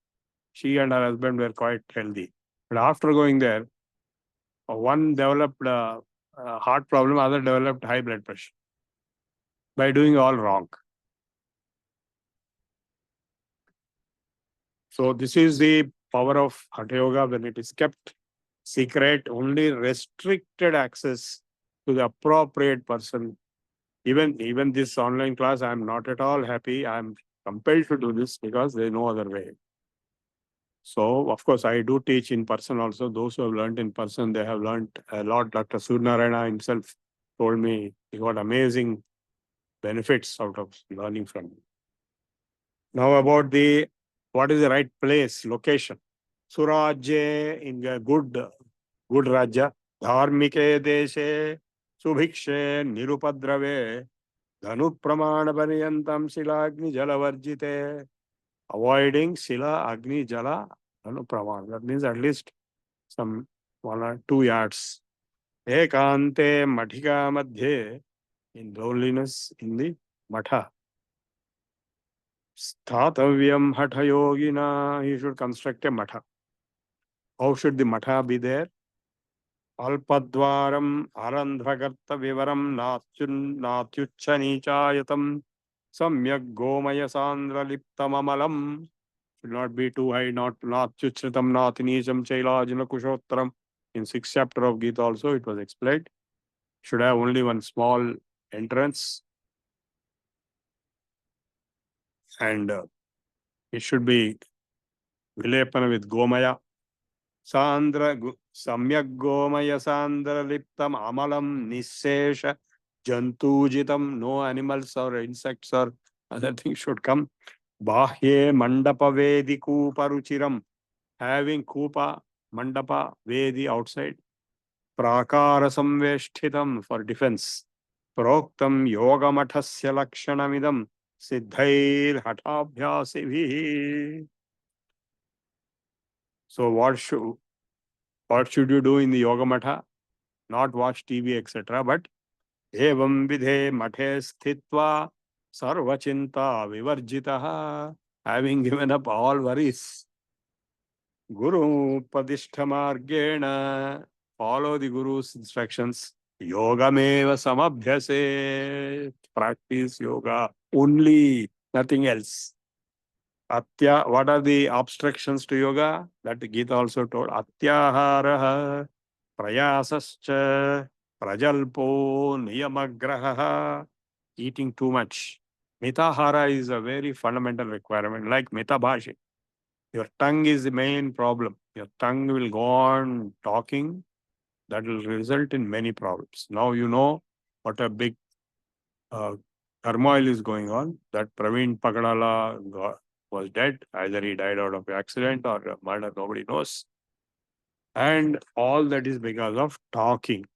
Speaker 4: she and her husband were quite healthy. But after going there, one developed heart problem, other developed high blood pressure by doing all wrong. So this is the power of Hatha Yoga when it is kept secret, only restricted access to the appropriate person. Even this online class, I am not at all happy. I am compelled to do this because there is no other way. So, of course, I do teach in person also. Those who have learned in person, they have learned a lot. Dr. Suryanarayana himself told me he got amazing benefits out of learning from me. Now about what is the right place, location. Surajye in a good Rajya, Dharmike Deshe, Subhikshe, Nirupadrave, Dhanu Pramana Pariyantam Sila Agni Jala Varjite, avoiding Sila Agni Jala Dhanu Pramana. That means at least some 1 or 2 yards. Ekante Mathika Madhye, in loneliness in the Matha. Sthatavyam Hatha Yogina, he should construct a Matha. How should the Matha be there? Alpadvaram Arandhragarta Vivaram Natyuchanichayatam Samyak Gomaya Sandra Liptam Amalam. Should not be too high, not Natyuchritam Nathinijam Chailajana Kushotram. In 6th chapter of Gita also it was explained. Should have only one small entrance. And it should be Vilepana with Gomaya. Sandra Samyak Gomaya Sandra Liptam Amalam Nissesha Jantujitam. No animals or insects or other things should come. Bahye Mandapa Vedi Kupa Ruchiram. Having Kupa, Mandapa, Vedi outside. Prakara Samveshtitam for defense. Proktam Yoga Mathasya Lakshanamidam Siddhair Hatabhyasibhi. So what should you do in the Yoga Matha? Not watch TV, etc. But Evam Vidhe Mathe Sthitva Sarvachinta Vivarjitaha. Having given up all worries. Guru Padishtamargena. Follow the Guru's instructions. Yoga meva samabhyase. Practice yoga only, nothing else. What are the obstructions to yoga? That the Gita also told. Atyaharaha, prayasascha, prajalpo, niyamagraha, eating too much. Mitahara is a very fundamental requirement, like mitabhashi. Your tongue is the main problem. Your tongue will go on talking. That will result in many problems. Now you know what a big turmoil is going on. That Praveen Pagadala was dead. Either he died out of accident or a murder, nobody knows. And all that is because of talking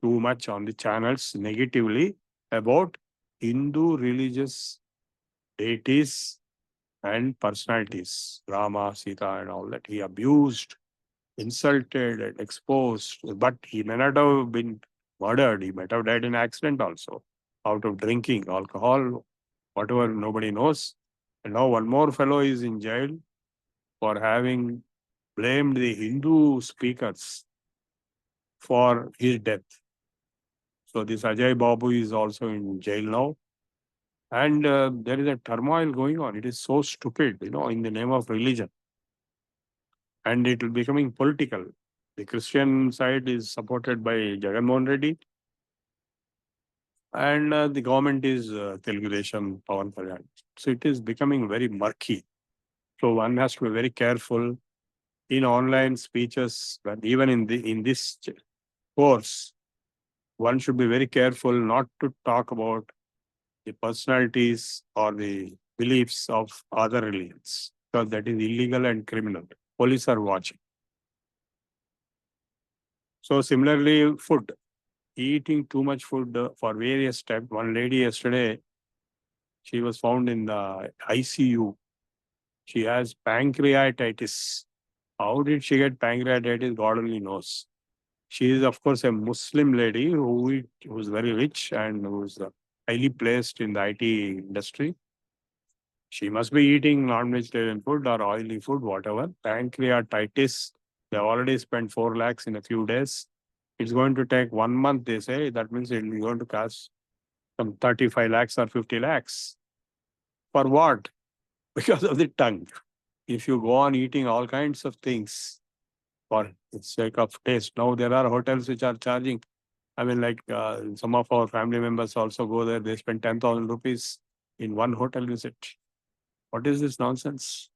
Speaker 4: too much on the channels negatively about Hindu religious deities and personalities, Rama, Sita, and all that. He abused, insulted, and exposed. But he may not have been murdered. He might have died in accident also, out of drinking alcohol, whatever, nobody knows. And now one more fellow is in jail for having blamed the Hindu speakers for his death. So this Ajay Babu is also in jail now. And there is a turmoil going on. It is so stupid, in the name of religion. And it will becoming political. The Christian side is supported by Jagannath Reddy. And the government is Telugu Desam, Pawan Kalyan. So it is becoming very murky. So one has to be very careful in online speeches, but even in this course, one should be very careful not to talk about the personalities or the beliefs of other religions, because that is illegal and criminal. Police are watching. So similarly, food. Eating too much food for various types. One lady yesterday, she was found in the ICU. She has pancreatitis. How did she get pancreatitis? God only knows. She is, of course, a Muslim lady who's very rich and who's highly placed in the IT industry. She must be eating non-vegetarian food or oily food, whatever. Pancreatitis, they already spent 4 lakhs in a few days. It's going to take 1 month, they say. That means it's going to cost some 35 lakhs or 50 lakhs. For what? Because of the tongue. If you go on eating all kinds of things for the sake of taste. Now there are hotels which are charging. I mean, like some of our family members also go there. They spend 10,000 rupees in one hotel visit. What is this nonsense?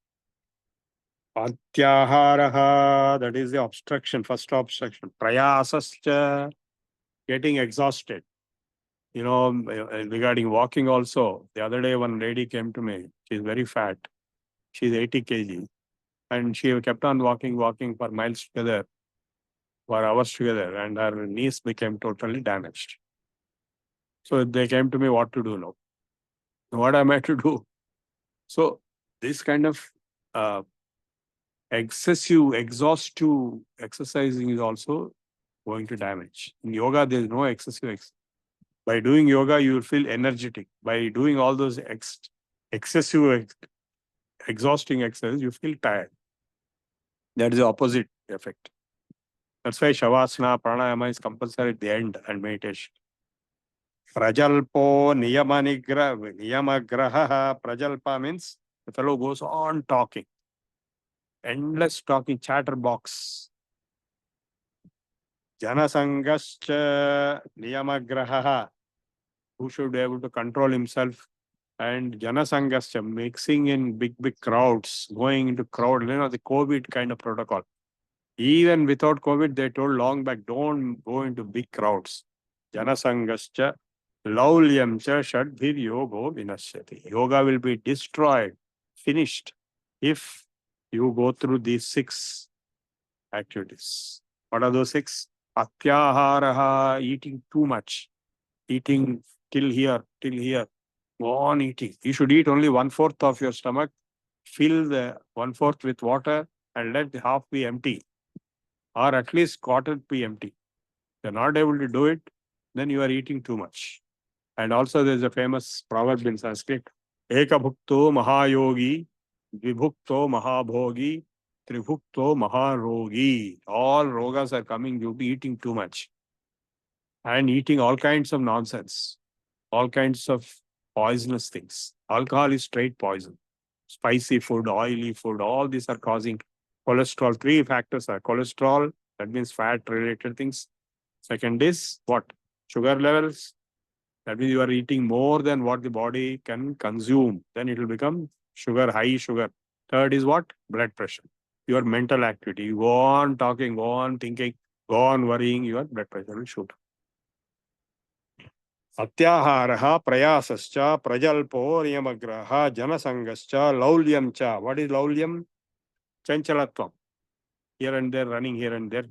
Speaker 4: Patyaharaha, that is the obstruction, first obstruction. Prayasascha, getting exhausted. Regarding walking also, the other day one lady came to me. She's very fat. She's 80 kg. And she kept on walking for miles together, for hours together, and her knees became totally damaged. So they came to me, what to do now? What am I to do? So this kind of excessive, exhaustive exercising is also going to damage. In yoga, there is no excessive. By doing yoga, you will feel energetic. By doing all those excessive, exhausting exercises, you feel tired. That is the opposite effect. That's why Shavasana, Pranayama is compulsory at the end and meditation. Prajalpo niyamagraha. Prajalpa means the fellow goes on talking. Endless talking, chatterbox. Janasangascha niyamagraha. Who should be able to control himself. And Janasangascha, mixing in big crowds, going into crowd, the COVID kind of protocol. Even without COVID, they told long back, don't go into big crowds. Janasangascha, laulyamcha shadbhir yogo vinashyati. Yoga will be destroyed, finished, if you go through these 6 activities. What are those 6? Atyaharaha, eating too much. Eating till here. Go on eating. You should eat only 1/4 of your stomach. Fill the 1/4 with water and let the half be empty. Or at least quarter be empty. If you're not able to do it, then you are eating too much. And also there's a famous proverb in Sanskrit. Ekabhukto mahayogi, vibhukto mahabhogi, tribhukto maharogi. All rogas are coming due to eating too much. And eating all kinds of nonsense. All kinds of poisonous things. Alcohol is straight poison. spicy food, oily food, all these are causing cholesterol. 3 factors are cholesterol, that means fat related things. Second is what? Sugar levels. That means you are eating more than what the body can consume. Then it will become sugar, high sugar. Third is what? Blood pressure. Your mental activity. You go on talking, go on thinking, go on worrying, your blood pressure will shoot. Atyaharaha prayasascha prajalpo niyamagraha janasangascha laulyam cha. What is laulyam? Chanchalatvam. Here and there, running here and there,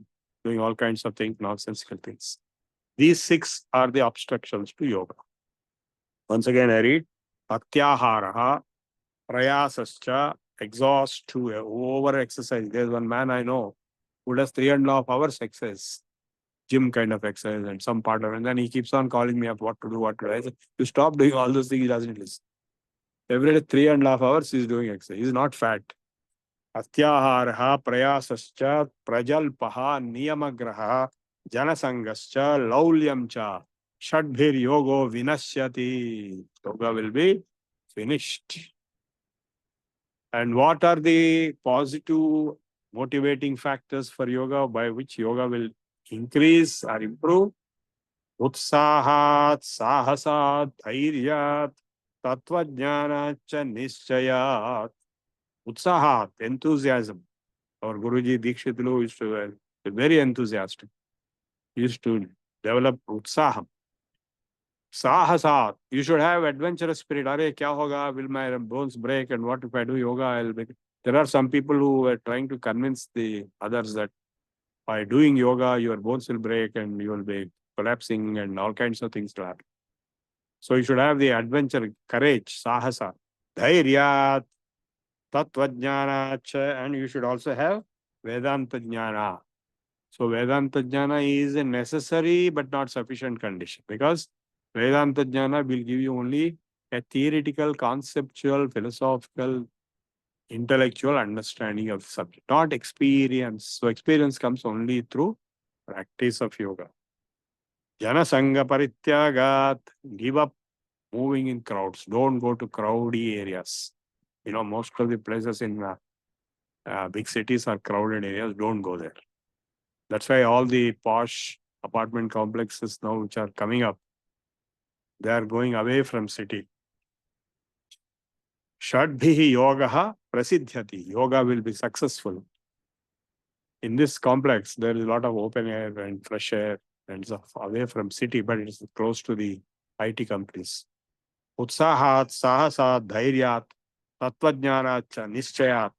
Speaker 4: doing all kinds of things, nonsensical things. These 6 are the obstructions to yoga. Once again, I read. Atyaharaha prayasascha, exhaust to over exercise. There's one man I know who does 3.5 hours exercise, gym kind of exercise, and some part of it. And then he keeps on calling me up what to do, what to do. I said, you stop doing all those things, he doesn't listen. Every day, 3.5 hours, he's doing exercise. He's not fat. Atyaharaha prayasascha prajalpaha niyamagraha janasangascha laulyam cha shadbhir yogo vinashyati. Yoga will be finished. And what are the positive motivating factors for yoga by which yoga will increase or improve? Utsahat, sahasat, dhairyat, tattvajnanat cha nischayat. Utsahat, enthusiasm. Our Guruji Dikshitulu used to be very enthusiastic. He used to develop utsaham. Sahasat, you should have adventurous spirit. Are kya hoga? Will my bones break? And what if I do yoga? I'll make it. There are some people who are trying to convince the others that by doing yoga, your bones will break and you will be collapsing and all kinds of things will happen. So you should have the adventure, courage, sahasa, dhairyat, tattvajnana, and you should also have Vedanta jnana. So Vedanta jnana is a necessary but not sufficient condition, because Vedanta jnana will give you only a theoretical, conceptual, philosophical, intellectual understanding of the subject, not experience. So experience comes only through practice of yoga. Jana Sangha Parityagat, give up moving in crowds. Don't go to crowdy areas. You know, most of the places in big cities are crowded areas. Don't go there. That's why all the posh apartment complexes now which are coming up, they are going away from city. Shadbhihi yogaha prasidhyati. Yoga will be successful. In this complex, there is a lot of open air and fresh air and stuff away from city, but it is close to the IT companies. Utsahat, sahasat, dhairyat, tattvajnanat cha nischayat,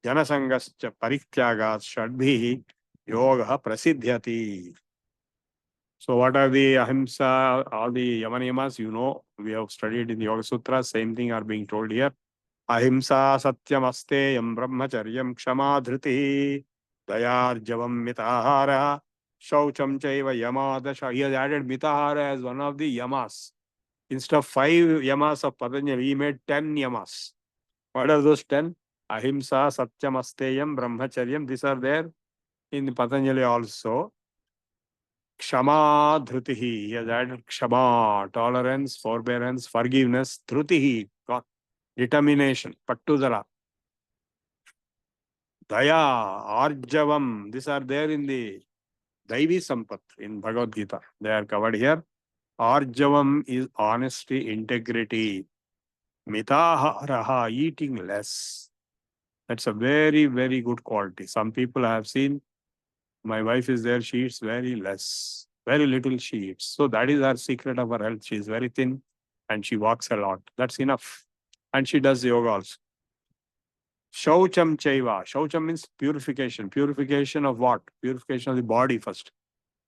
Speaker 4: janasangascha parityagat, shadbhihi yogaha prasidhyati. So what are the ahimsa, all the yamaniyamas? You know, we have studied in the Yoga Sutra, same thing are being told here. Ahimsa satyam asteyam brahmacharyam kshama dhriti dayarjavam mitahara shaucham chaiva yamadasha. He has added mitahara as one of the yamas. Instead of 5 yamas of Patanjali, he made 10 yamas. What are those 10? Ahimsa satyam asteyam brahmacharyam. These are there in Patanjali also. Kshama dhrutihi. He has added kshama, tolerance, forbearance, forgiveness. Dhrutihi, determination, pattudara. Daya, arjavam. These are there in the Daivi Sampat in Bhagavad Gita. They are covered here. Arjavam is honesty, integrity. Mitaharaha, eating less. That's a very, very good quality. Some people I have seen, my wife is there, she eats very less. Very little she eats. So that is her secret of her health. She is very thin and she walks a lot. That's enough. And she does yoga also. Shaucham chaiva. Shaucham means purification. Purification of what? Purification of the body first.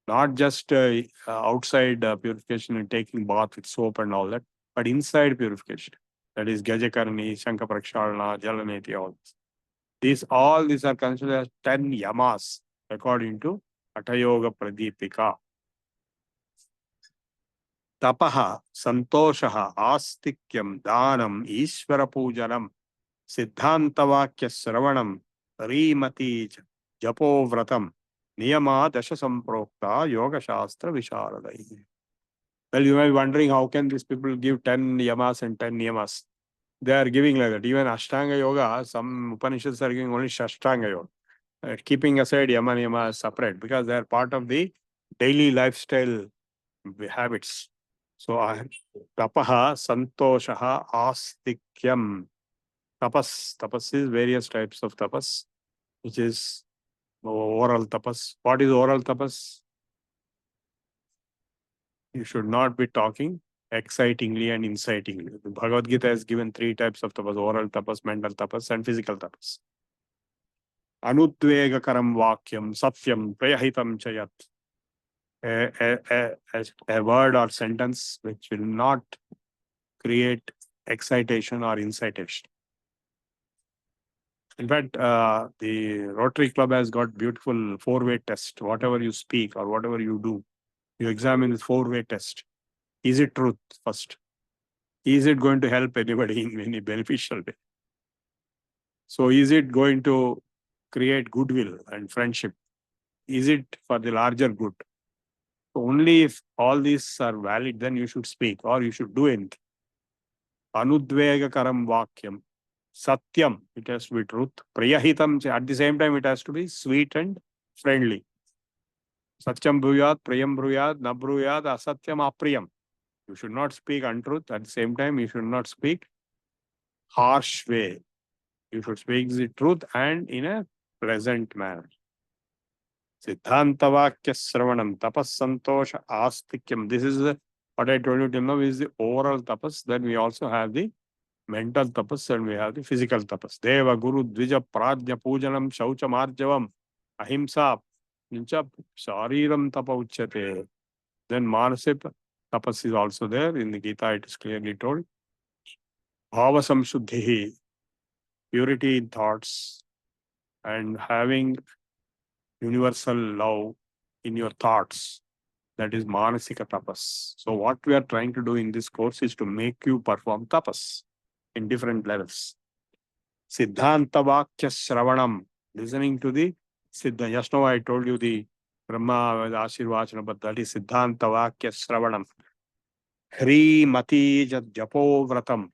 Speaker 4: Not just outside purification and taking bath with soap and all that, but inside purification. That is Gajakarni, Shankha Prakshalana, Jalaneti, all this. All these are considered as 10 yamas according to Hatha Yoga Pradipika. Tapaha, Santoshaha, Astikyam, Dhanam, Ishvara Pujanam, Siddhantavakya Sravanam, Rimati, Japo Vratam, Niyama Dasha Samprokta, Yoga Shastra Visharadai. Well, you may be wondering how can these people give 10 yamas and 10 niyamas? they are giving like that. Even Ashtanga Yoga, some Upanishads are giving only Shashtanga Yoga. Keeping aside Yama Niyama separate because they are part of the daily lifestyle habits. So, tapaha, santoshaha, astikyam. Tapas is various types of tapas, which is oral tapas. What is oral tapas? You should not be talking excitingly and incitingly. The Bhagavad Gita has given 3 types of tapas: oral tapas, mental tapas, and physical tapas. Anudvegakaram vakyam, satyam, prayahitam chayat. A word or sentence which will not create excitation or incitation. In fact, the Rotary Club has got beautiful 4-way test. Whatever you speak or whatever you do, you examine this 4-way test. Is it truth first? Is it going to help anybody in any beneficial way? So is it going to create goodwill and friendship? Is it for the larger good? So only if all these are valid, then you should speak or you should do anything. Anudvegakaram vakyam. Satyam, it has to be truth. Priyahitam, at the same time, it has to be sweet and friendly. Satyam bruyat, priyam bruyat, na bruyat, asatyam apriyam. You should not speak untruth. At the same time, you should not speak harsh way. You should speak the truth and in a pleasant manner. Siddhantavakya sravanam, tapas santosha astikyam. This is what I told you till now is the overall tapas. Then we also have the mental tapas and we have the physical tapas. Deva, Guru, Dvija, Pradya, Pujanam, Shaucha, Marjavam, Ahimsa, Nincha, Shariram tapa uchyate. Then Manasip tapas is also there. In the Gita, it is clearly told. Bhava samshuddhi, purity in thoughts, and having universal love in your thoughts. That is Manasika tapas. So what we are trying to do in this course is to make you perform tapas in different levels. Siddhantavakya Shravanam, listening to the Siddha. Just now I told you the Brahma Ashirvachana, but that is Siddhantavakya Shravanam. Hri Mati Japo Vratam.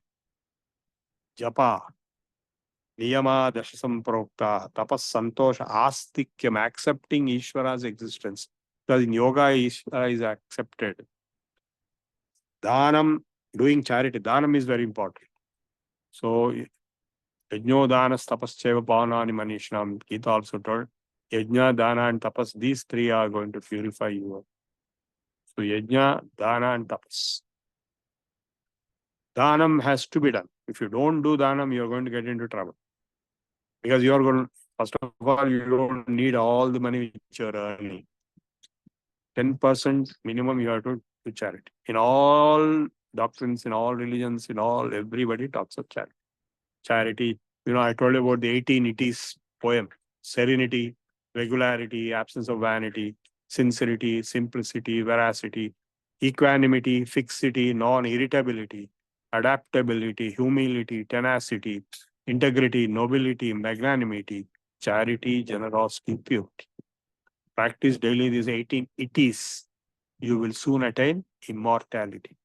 Speaker 4: Japa. Niyama Dashasam Prokta. Tapas Santosha Astikyam. Accepting Ishvara's existence. Because in yoga, Ishvara is accepted. Dhanam, doing charity. Dhanam is very important. So, Yajno Danas Tapascheva Pavanani Manishnam. Gita also told, Yajna, Dana, and Tapas, these 3 are going to purify you. So, Yajna, Dana, and Tapas. Dhanam has to be done. If you don't do Dhanam, you're going to get into trouble. Because you're going to, first of all, you don't need all the money which you're earning. 10% minimum you have to do charity. In all doctrines, in all religions, in all, everybody talks of charity. Charity, I told you about the 18 itties poem. Serenity, regularity, absence of vanity, sincerity, simplicity, veracity, equanimity, fixity, non-irritability, adaptability, humility, tenacity, integrity, nobility, magnanimity, charity, generosity, purity. Practice daily these 18 itties. You will soon attain immortality.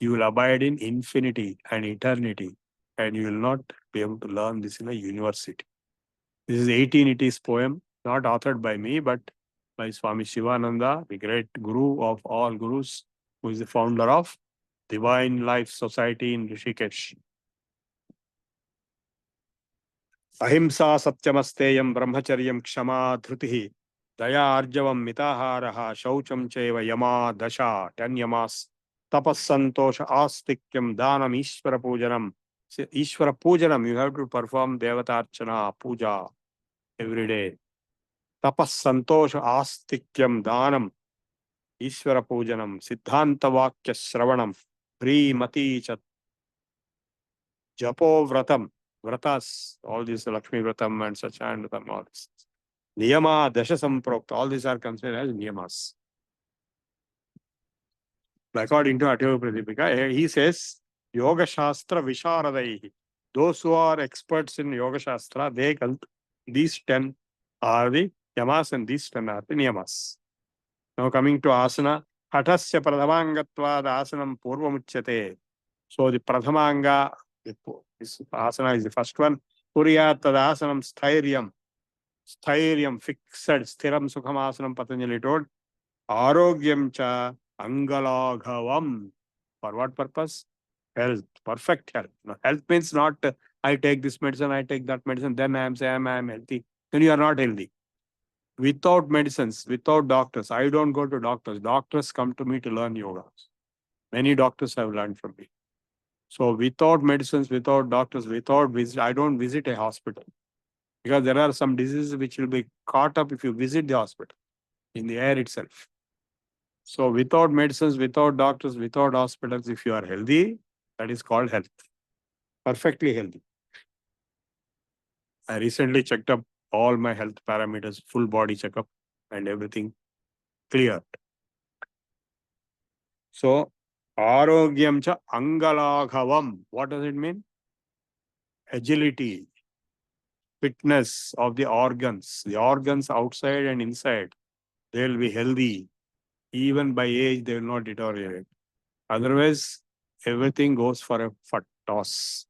Speaker 4: You will abide in infinity and eternity. And you will not be able to learn this in a university. This is 18 itties poem, not authored by me, but by Swami Shivananda, the great guru of all gurus, who is the founder of Divine Life Society in Rishikesh. Ahimsa satyamasteyam brahmacharyam kshama dhrutihi daya arjavam mitaharaha shaucham cheva yama dasha 10 yamas tapas santosha astikyam dhanam ishvara pujanam. Ishvara pujanam, you have to perform devatarchana puja every day. Tapas santosha astikyam dhanam ishvara pujanam siddhanta vakya shravanam hri mati chat japo vratam. Vratas, all these Lakshmi Vratam and Sachan Vratam, all this. Niyama, Dasha Samprokta, all these are considered as niyamas. According to Ateva Pradipika, he says, Yoga Shastra Visharadaihi. Those who are experts in Yoga Shastra, these 10 are the yamas and these 10 are the niyamas. Now coming to asana, Hatasya Pradhamangatvad asanam purvamuchyate. So the Pradhamanga This asana is the first one. Kuriyat tadasanam sthiryam. Sthiryam, fixed, sthiram sukham asanam, Patanjali told. Arogyam cha angalaghavam. For what purpose? Health, perfect health. Now, health means not I take this medicine, I take that medicine, then I am saying I am healthy. Then you are not healthy. Without medicines, without doctors, I don't go to doctors. Doctors come to me to learn yoga. Many doctors have learned from me. So without medicines, without doctors, without visit, I don't visit a hospital. Because there are some diseases which will be caught up if you visit the hospital, in the air itself. So without medicines, without doctors, without hospitals, if you are healthy, that is called health. Perfectly healthy. I recently checked up all my health parameters, full body checkup and everything clear. So, arogyam cha angalaghavam. What does it mean? Agility, fitness of the organs outside and inside, they will be healthy. Even by age, they will not deteriorate. Otherwise, everything goes for a toss.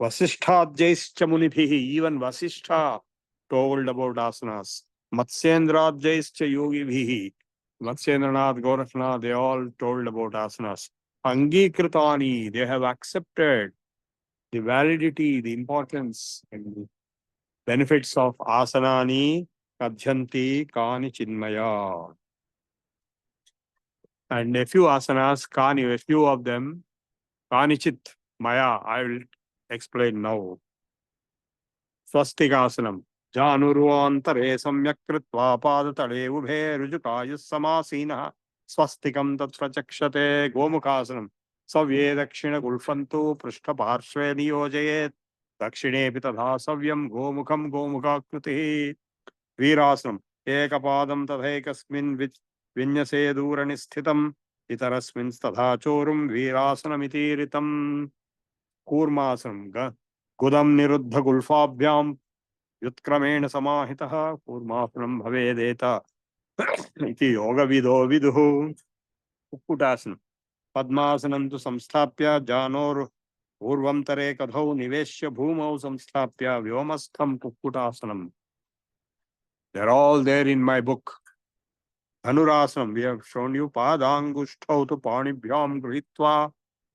Speaker 4: Vasishthaadjaischa munibhihi, even Vasishtha told about asanas. Matsyendraadjaischa yogibhihi, Matsyendranath, Gorakhnath, they all told about asanas. Angikritani, they have accepted the validity, the importance, and the benefits of asanani kadhyanti kani chinmaya. And a few asanas, kani, a few of them, kanichit maya, I will explain now. Swastikasanam. Janurvantare samyak kritva padatale ubhe rujukayus samasina swastikam tatrachakshate gomukasanam. Savye dakshina gulfantu prishta parshve niyojayet dakshine pitadha savyam gomukam gomukakruti virasanam ekapadam tadhekasmin vinyase durani sthitam itarasmin tadha chorum virasanamiti ritam kurmasanam gudam niruddha gulfabhyam Yutkramen samahitah kurmasanam bhavedeta iti yoga vido viduhu Kukkutasana Padmasanam tu samsthapya janor urvam tare kadhau niveshya bhumau samsthapya vyomastham Kukkutasanam. They're all there in my book. Dhanurasanam, we have shown you Padangushtau tu panibhyam grihitva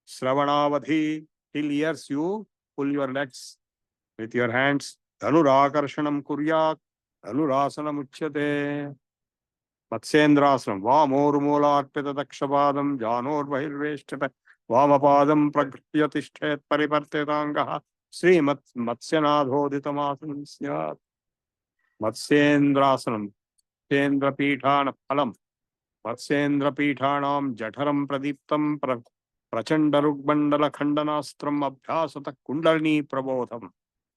Speaker 4: Sravanavadhi, till ears you pull your legs with your hands. Dhanurakarshanam kuryat, Dhanurasanam uchyate. Matsyendrasanam, Vamormoolarpita dakshapadam, Janor bahirveshtata, Vamapadam prakriyatishtet paripartetangaha, Sri Matsyanadhoditamasanam syat. Matsyendrasanam, Matsyendra Pithana Phalam, Matsyendra Pithanam Jataram Pradiptam Prachandarugbandala Khandanastram Abhyasata Kundalini Prabodham.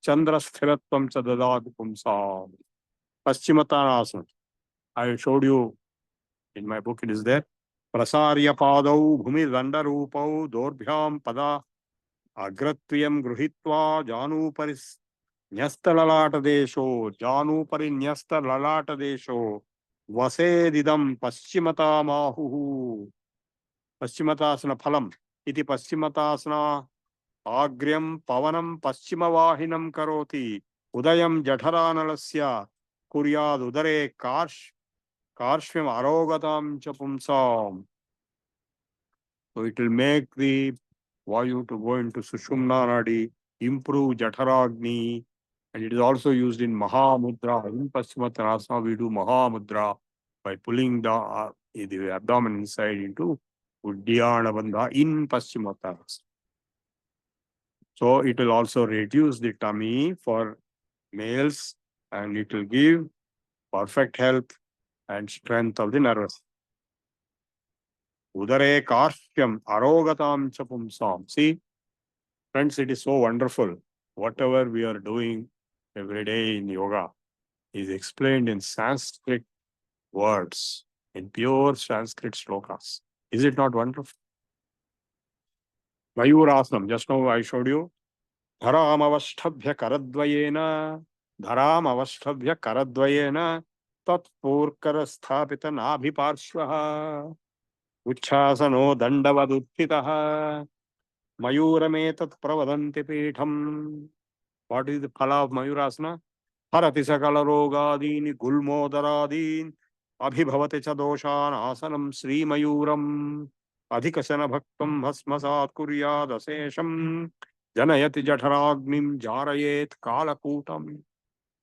Speaker 4: Chandra Sthiratvam Chadadad Pumsam. Paschimottanasana. I showed you in my book, it is there. Prasarya Padau Bhumi Dandarupau Dorbhyam Pada Agratviyam Gruhitva Janu Paris Nyasta Lalata Desho Janu Pari Nyasta Lalata Desho Vasedidam Paschimata Mahu Paschimatasana Phalam Iti Paschimatasana Agryam Pavanam Paschimavahinam Karoti Udayam Jatharanalasya Kuryad Udare Karshvim Arogatam Chapumsam. So it will make the Vayu to go into Sushumna Nadi, improve Jatharagni, and it is also used in Mahamudra. In Paschimottanasana, we do Mahamudra by pulling the abdomen inside into Uddiyana Bandha in Paschimottanasana. So it will also reduce the tummy for males and it will give perfect health and strength of the nervous. Udare karshkyam arogatam chapumsam. See, friends, it is so wonderful. Whatever we are doing every day in yoga is explained in Sanskrit words, in pure Sanskrit slokas. Is it not wonderful? Mayurasanam, just now I showed you. Dharam avashthabhya karadvayena tat purkara sthapita nabhiparshvaha uchchasano dandavadutthitaha Mayurametat pravadanti peetham. What is the phala of Mayurasana? Harati sakala rogadini gulmodaradin abhibhavate cha doshan asanam Sri Mayuram adhikasana bhaktam bhasmasat kuryad asesham janayati jatharagnim jarayet kalakutam.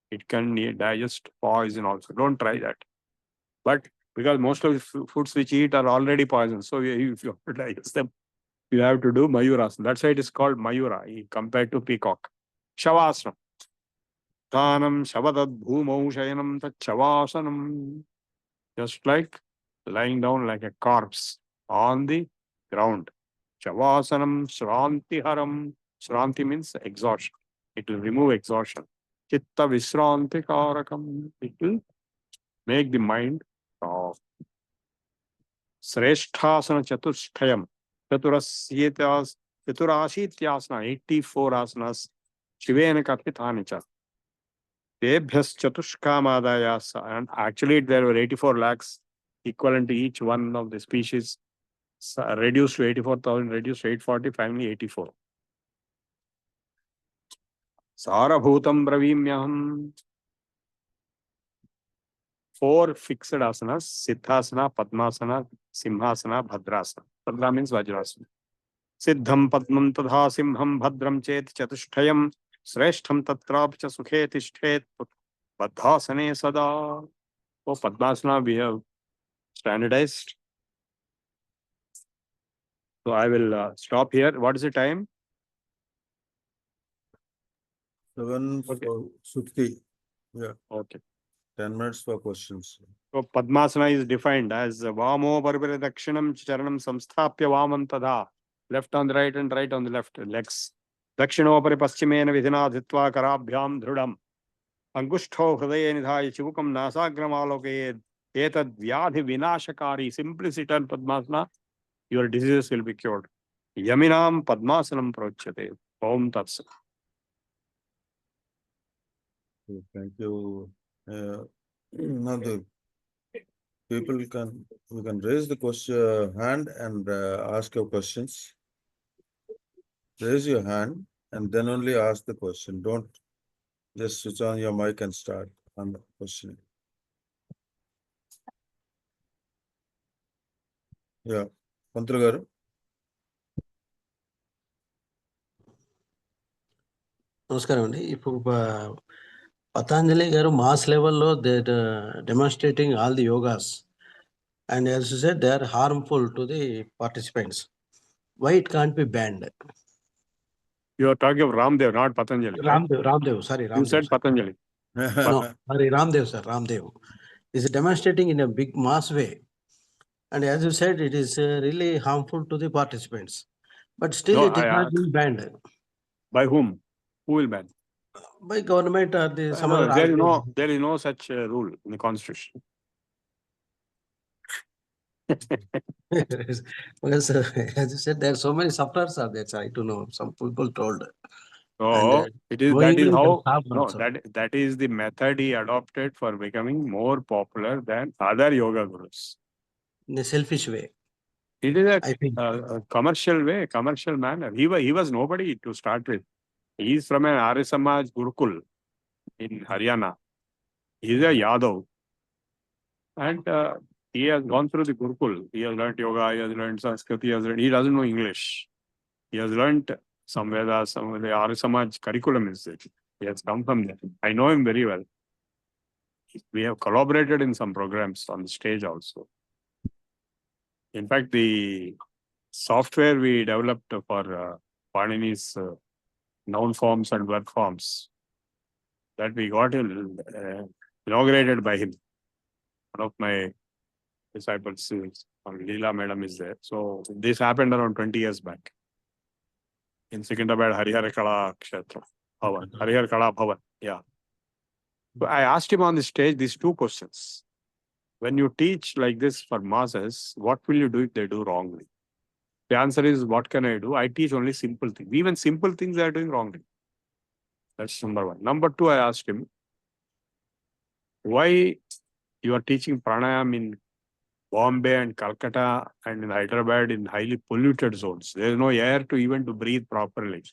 Speaker 4: It can digest poison also. Don't try that. But because most of the foods which you eat are already poison, so if you have to digest them, you have to do Mayurasana. That's why it is called Mayura compared to peacock. Shavasana. Tanam Shavadad Bhumau Shayanam Tachavasanam. Just like lying down like a corpse on the ground. Shavasanam Shrantiharam. Shranti means exhaustion. It will remove exhaustion. Chitta Visranti Karakam. It will make the mind off. Sreshthasana Chatusthayam. Chaturashityasana, 84 asanas. Shivena Kapitanicha. Tebhyas Chatushkamadayasa. And actually, there were 84 lakhs equivalent to each one of the species. Reduced to 84,000, reduced to 840, finally 84. Sarabhutam Bravimyaham. 4 fixed asanas: Siddhasana, Padmasana, Simhasana, Bhadrasana. Bhadra means Vajrasana. Siddham Padmam Tadha Simham Bhadram Chet Chatushtayam Sreshtham Tatrap Cha Sukhe Tishthet Badhasane Sada. For Padmasana, we have standardized. So I will stop here. What is the time?
Speaker 2: 7:60. Yeah,
Speaker 4: Okay.
Speaker 2: 10 minutes for questions.
Speaker 4: So Padmasana is defined as Vamo Barbara Dakshinam Charanam Samsthapya Vaman Tadha. Left on the right and right on the left legs. Dakshinopari Paschimena Vidhina Dhitva Karabhyam Dhrudam. Angushto Hridaya Nidhaya Chivukam Nasagramalokayed. Etad Vyadhi Vinashakari. Simplicity and Padmasana, your diseases will be cured. Yaminam Padmasanam Prochate. Om Tatsa.
Speaker 2: Okay, thank you. Now the people you can raise the question hand and ask your questions. Raise your hand and then only ask the question. Don't just switch on your mic and start on the question. Yeah, Mantra garu.
Speaker 5: నమస్కారం అండి. ఇప్పుడు పతాంజలి గారు mass లెవెల్లో they demonstrating all the yogas and as you said they are harmful to the participants. Why it can't be banned?
Speaker 4: You are talking of Ramdev, not Patanjali.
Speaker 5: Ramdev sorry
Speaker 4: You said Patanjali.
Speaker 5: No, sorry, Ramdev sir, Ramdev is demonstrating in a big mass way, and as you said, it is really harmful to the participants, but still
Speaker 4: No,
Speaker 5: it is not being banned
Speaker 4: By whom? Who will ban?
Speaker 5: by government or the some
Speaker 4: No,
Speaker 5: other
Speaker 4: there is no such rule in the constitution.
Speaker 5: because as you said, there are so many sufferers are there. I to know some people told.
Speaker 4: So
Speaker 5: And,
Speaker 4: it is that
Speaker 5: knowingly
Speaker 4: is
Speaker 5: it
Speaker 4: how
Speaker 5: has happened
Speaker 4: no
Speaker 5: also.
Speaker 4: that is the method he adopted for becoming more popular than other yoga gurus.
Speaker 5: In a selfish way,
Speaker 4: It is
Speaker 5: I think.
Speaker 4: a commercial way, commercial manner. He was nobody to start with. He is from an Arya Samaj Gurukul in Haryana. He is a Yadav. And he has gone through the Gurukul. He has learned yoga, he has learned Sanskrit, he doesn't know English. He has learned some Vedas, some of the Arya Samaj curriculum is there. He has come from there. I know him very well. We have collaborated in some programs on the stage also. In fact, the software we developed for Panini's noun forms and verb forms, that we got inaugurated by him. One of my disciples, Leela Madam, is there. So this happened around 20 years back in Secunderabad Harihar Kala Kshetra Bhavan. Harihar Kala Bhavan. Yeah. So I asked him on the stage these 2 questions. When you teach like this for masses, what will you do if they do wrongly? The answer is, what can I do? I teach only simple things. Even simple things they are doing wrongly. That's number 1. Number 2, I asked him, why you are teaching pranayam in Bombay and Calcutta and in Hyderabad in highly polluted zones. There is no air to even to breathe properly.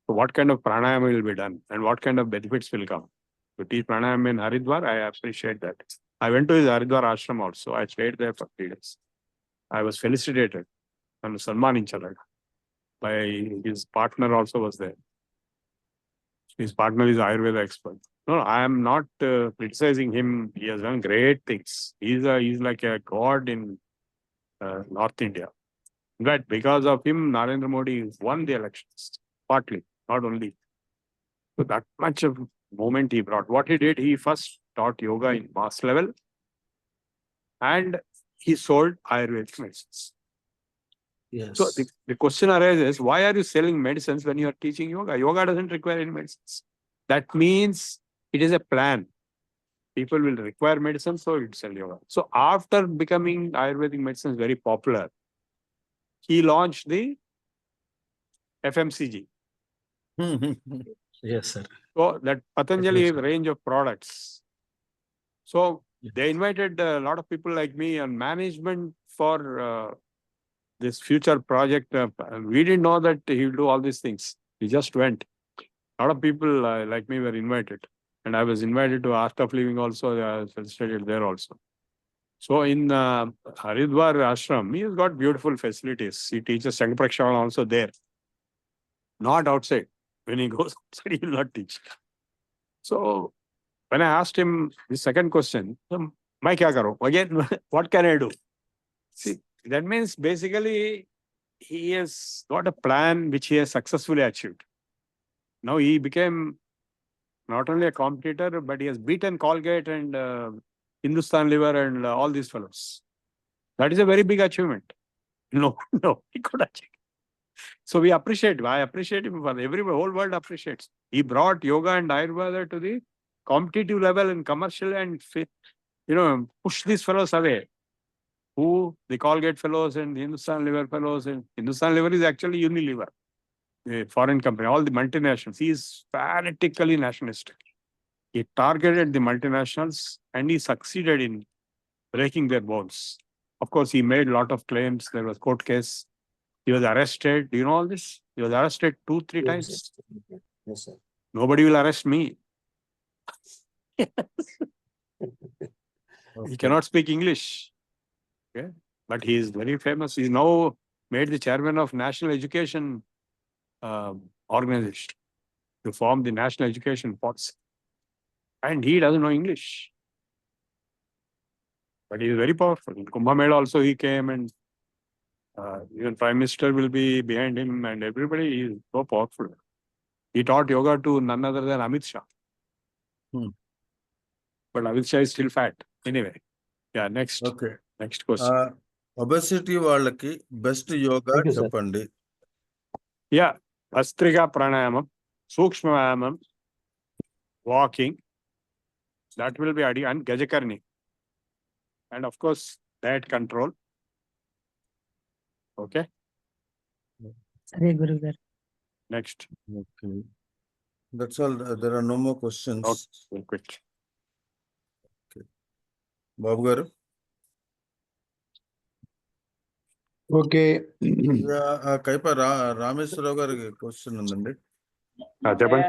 Speaker 4: So what kind of pranayama will be done and what kind of benefits will come? To teach pranayama in Haridwar, I appreciate that. I went to his Haridwar ashram also. I stayed there for 3 days. I was felicitated and Salmaninchalaga by his partner also was there. His partner is Ayurveda expert. No, I am not criticizing him. He has done great things. He's like a god in North India. In fact, because of him, Narendra Modi won the elections, partly, not only. So that much of moment he brought. What he did, he first taught yoga in mass level and he sold Ayurvedic medicines.
Speaker 5: Yes.
Speaker 4: So the question arises, why are you selling medicines when you are teaching yoga? Yoga doesn't require any medicines. That means it is a plan. People will require medicine, so it sell yoga. So after becoming Ayurvedic medicines very popular, he launched the FMCG.
Speaker 5: Yes, sir.
Speaker 4: So that Patanjali range of products. So they invited a lot of people like me on management for this future project. We didn't know that he will do all these things. He just went. A lot of people like me were invited. And I was invited to Art of Living also. I was studied there also. So in Haridwar ashram, he has got beautiful facilities. He teaches Sangha also there. Not outside. When he goes outside, he will not teach. So when I asked him the second question, "Mai kya karo?" Again, what can I do? See, that means basically he has got a plan which he has successfully achieved. Now he became not only a competitor, but he has beaten Colgate and Hindustan Liver and all these fellows. That is a very big achievement. No, he could achieve. So we appreciate him. I appreciate him for whole world appreciates. He brought yoga and Ayurveda to the competitive level and commercial and push these fellows away. Who? The Colgate fellows and the Hindustan Liver fellows. And Hindustan Liver is actually Unilever, a foreign company, all the multinationals. He is fanatically nationalistic. He targeted the multinationals and he succeeded in breaking their bones. Of course, he made a lot of claims. There was court case. He was arrested. Do you know all this? He was arrested 2-3 times.
Speaker 5: Yes, sir.
Speaker 4: Nobody will arrest me. He cannot speak English. Okay. But he is very famous. He's now made the chairman of National Education Organization to form the National Education Policy. And he doesn't know English. But he is very powerful. In Kumbh Mela also he came and even Prime Minister will be behind him and everybody is so powerful. He taught yoga to none other than Amit Shah. But Amit Shah is still fat. Anyway. Yeah, next.
Speaker 2: Okay.
Speaker 4: Next question.
Speaker 2: Obesity వాళ్ళకి best yoga
Speaker 5: Thank you, sir.
Speaker 2: చెప్పండి.
Speaker 4: Yeah. Astrika Pranayamam, Sukshma Vayamam, walking. That will be Adi and Gajakarni. And of course, diet control. Okay.
Speaker 6: Sare Guru Gar.
Speaker 4: Next.
Speaker 2: Okay. That's all. There are no more questions.
Speaker 4: Okay. Quick.
Speaker 2: బాబు గారు.
Speaker 1: Okay
Speaker 2: కైప రామేశ్వరరావు గారికి question ఉందండి.
Speaker 4: చెప్పండి.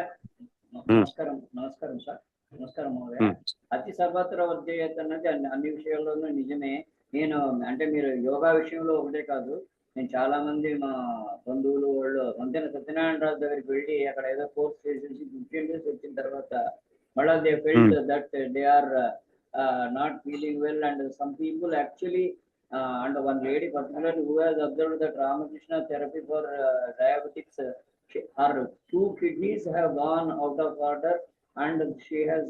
Speaker 7: నమస్కారం sir. నమస్కారం మహోదయ. అతి సర్వత్ర వర్జయత అన్నది అన్ని విషయాల్లోనూ నిజమే. నేను అంటే మీరు యోగా విషయంలో ఒకటే కాదు, నేను చాలా మంది మా బంధువులు వాళ్ళు వంతెన సత్యనారాయణ రాజు దగ్గరికి వెళ్ళి అక్కడ ఏదో కోర్స్ చేసేసి 15 days వచ్చిన తర్వాత మళ్ళీ they felt that they are not feeling well, and some people actually and one lady particularly who has observed that Ramakrishna therapy for diabetics, her 2 kidneys have gone out of order and she has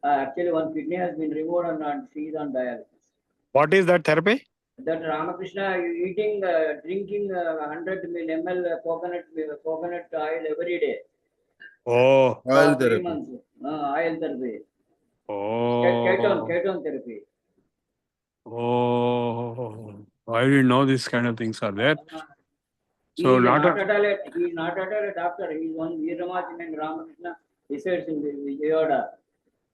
Speaker 7: actually one kidney has been removed and she is on dialysis.
Speaker 4: What is that therapy?
Speaker 7: That Ramakrishna eating drinking 100 ml coconut oil every day.
Speaker 4: Oh,
Speaker 2: Oil
Speaker 7: for 3
Speaker 2: therapy.
Speaker 7: months. Oil therapy.
Speaker 4: Oh,
Speaker 7: Ketone therapy.
Speaker 4: Oh, I didn't know these kind of things are there.
Speaker 7: He
Speaker 4: So
Speaker 7: is
Speaker 4: not
Speaker 7: not at all a doctor. He is one Veeramachan and Ramakrishna research in Vijayawada.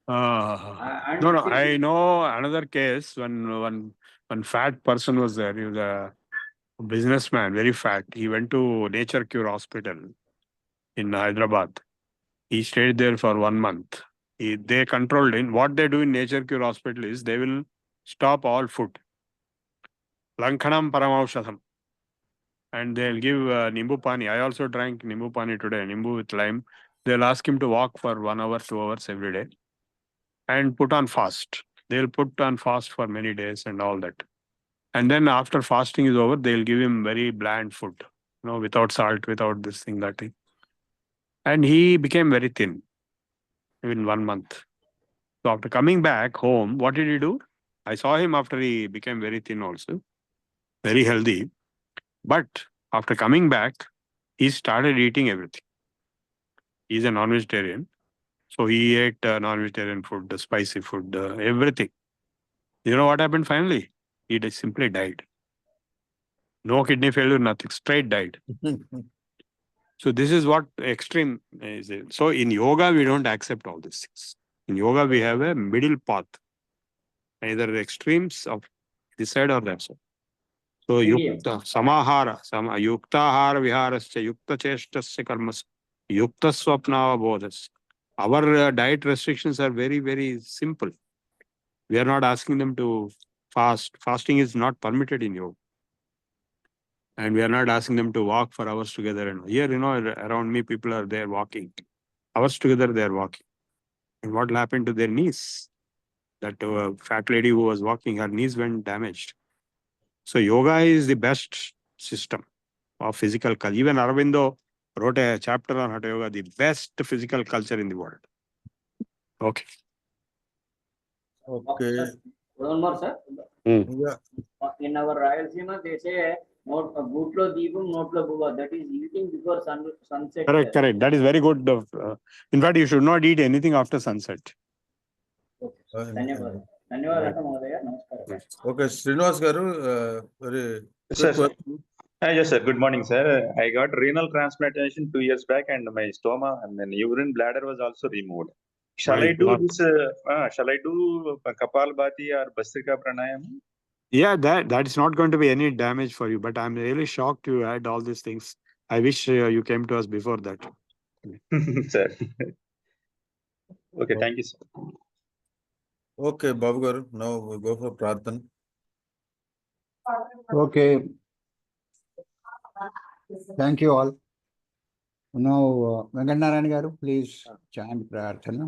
Speaker 7: And
Speaker 4: No, I know another case when one fat person was there. He was a businessman, very fat. He went to Nature Cure Hospital in Hyderabad. He stayed there for 1 month. They controlled in what they do in Nature Cure Hospital is they will stop all food. Lankhanam Paramaushadham. And they'll give Nimbu Pani. I also drank Nimbu Pani today, Nimbu with lime. They'll ask him to walk for 1 hour, 2 hours every day and put on fast. They'll put on fast for many days and all that. And then after fasting is over, they'll give him very bland food, without salt, without this thing, that thing. And he became very thin in 1 month. So after coming back home, what did he do? I saw him after he became very thin also, very healthy. But after coming back, he started eating everything. He's a non-vegetarian. So he ate non-vegetarian food, the spicy food, everything. You know what happened finally? He simply died. No kidney failure, nothing. Straight died. So this is what extreme is. So in yoga, we don't accept all these things. In yoga, we have a middle path. Either extremes of this side or that side. So yukta, samahara, yuktahara viharasya, yukta cheshtasya karmas, yukta swapnava bodhas. Our diet restrictions are very, very simple. We are not asking them to fast. Fasting is not permitted in yoga. And we are not asking them to walk for hours together. And here, around me, people are there walking. Hours together, they are walking. And what will happen to their knees? That fat lady who was walking, her knees went damaged. So yoga is the best system of physical culture. Even Aurobindo wrote a chapter on Hatha Yoga, the best physical culture in the world. Okay.
Speaker 2: Okay.
Speaker 7: One more, sir.
Speaker 2: Yeah.
Speaker 7: In our Rayalaseema, they say, Gutlo Deepam, Notlo Buva. That is eating before sunset.
Speaker 4: Correct. That is very good. In fact, you should not eat anything after sunset.
Speaker 7: ధన్యవాదాలు ధన్యవాదాలు మహోదయ నమస్కారం.
Speaker 2: Okay, Srinivas garu, very
Speaker 8: Sir,
Speaker 2: quick question.
Speaker 8: yes, sir. Good morning, sir. I got renal transplantation 2 years back, and my stoma and then urine bladder was also removed. Shall
Speaker 4: My
Speaker 8: I do
Speaker 4: God.
Speaker 8: this? Shall I do Kapalbhati or Bhastrika Pranayam?
Speaker 4: Yeah, that is not going to be any damage for you. But I'm really shocked you had all these things. I wish you came to us before that.
Speaker 8: Sir. Okay, thank you, sir.
Speaker 2: Okay, Babu garu, now we go for Pradhan.
Speaker 1: Okay. Thank you all. Now, Venkatnarayan garu, please chant Prarthana.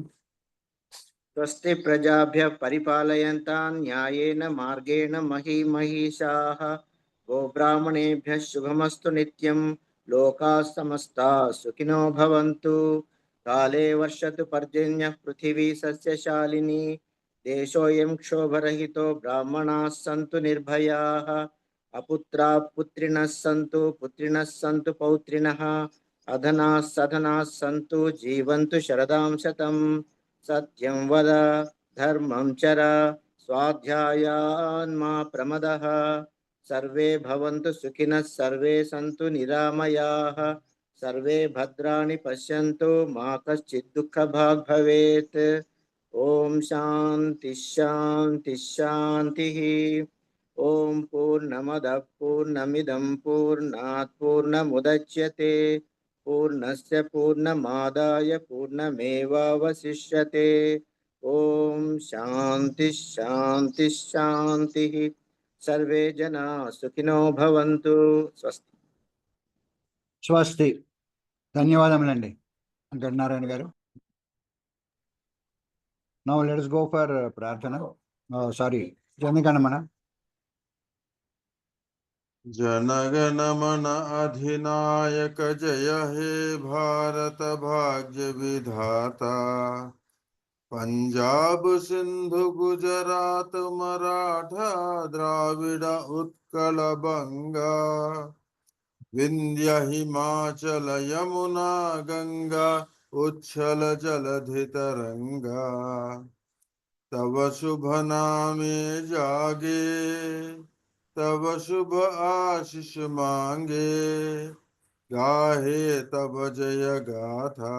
Speaker 3: स्वस्ति प्रजाभ्यः परिपालयन्तान् न्यायेन मार्गेण महीमहीषाः गोब्राह्मणेभ्यः शुभमस्तु नित्यं लोकाः समस्ताः सुखिनो भवन्तु काले वर्षतु पर्जन्यः पृथिवी सस्यशालिनी देशोऽयं क्षोभरहितो ब्राह्मणाः सन्तु निर्भयाः अपुत्राः पुत्रिणः सन्तु पौत्रिणः अधनाः सधनाः सन्तु जीवन्तु शरदां शतम् सत्यं वद धर्मं चर स्वाध्यायान्मा प्रमदः सर्वे भवन्तु सुखिनः सर्वे सन्तु निरामयाः सर्वे भद्राणि पश्यन्तु मा कश्चित् दुःखभाग् भवेत् ॐ शान्ति शान्ति शान्तिः ॐ पूर्णमदः पूर्णमिदं पूर्णात् पूर्णमुदच्यते पूर्णस्य पूर्णमादाय पूर्णमेवावशिष्यते ॐ शान्ति शान्ति शान्तिः सर्वे जनाः सुखिनो भवन्तु स्वस्ति
Speaker 1: స్వస్తి ధన్యవాదములండి వెంకటనారాయణ గారు. Now let us go for Prarthana. Sorry, Janagana.
Speaker 2: जनगण मन अधिनायक जय हे भारत भाग्य विधाता पंजाब सिंधु गुजरात मराठा द्राविड़ उत्कल बंगा विंध्य हिमाचल यमुना गंगा उच्छल जलधि तरंगा तव शुभ नामे जागे तब शुभ आशीष मांगे गाहे तब जय गाथा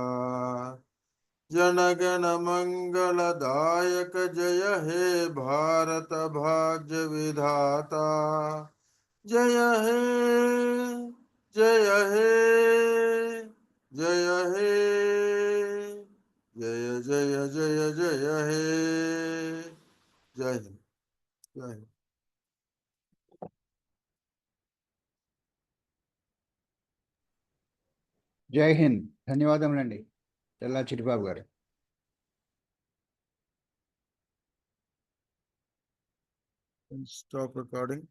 Speaker 2: जनगण मंगलदायक जय हे भारत भाग्य विधाता जय हे जय हे जय हे जय जय जय जय हे जय हिंद जय हिंद
Speaker 1: జై హింద్. ధన్యవాదములండి తెల్లా చిట్టిబాబు గారు.
Speaker 2: Stop recording.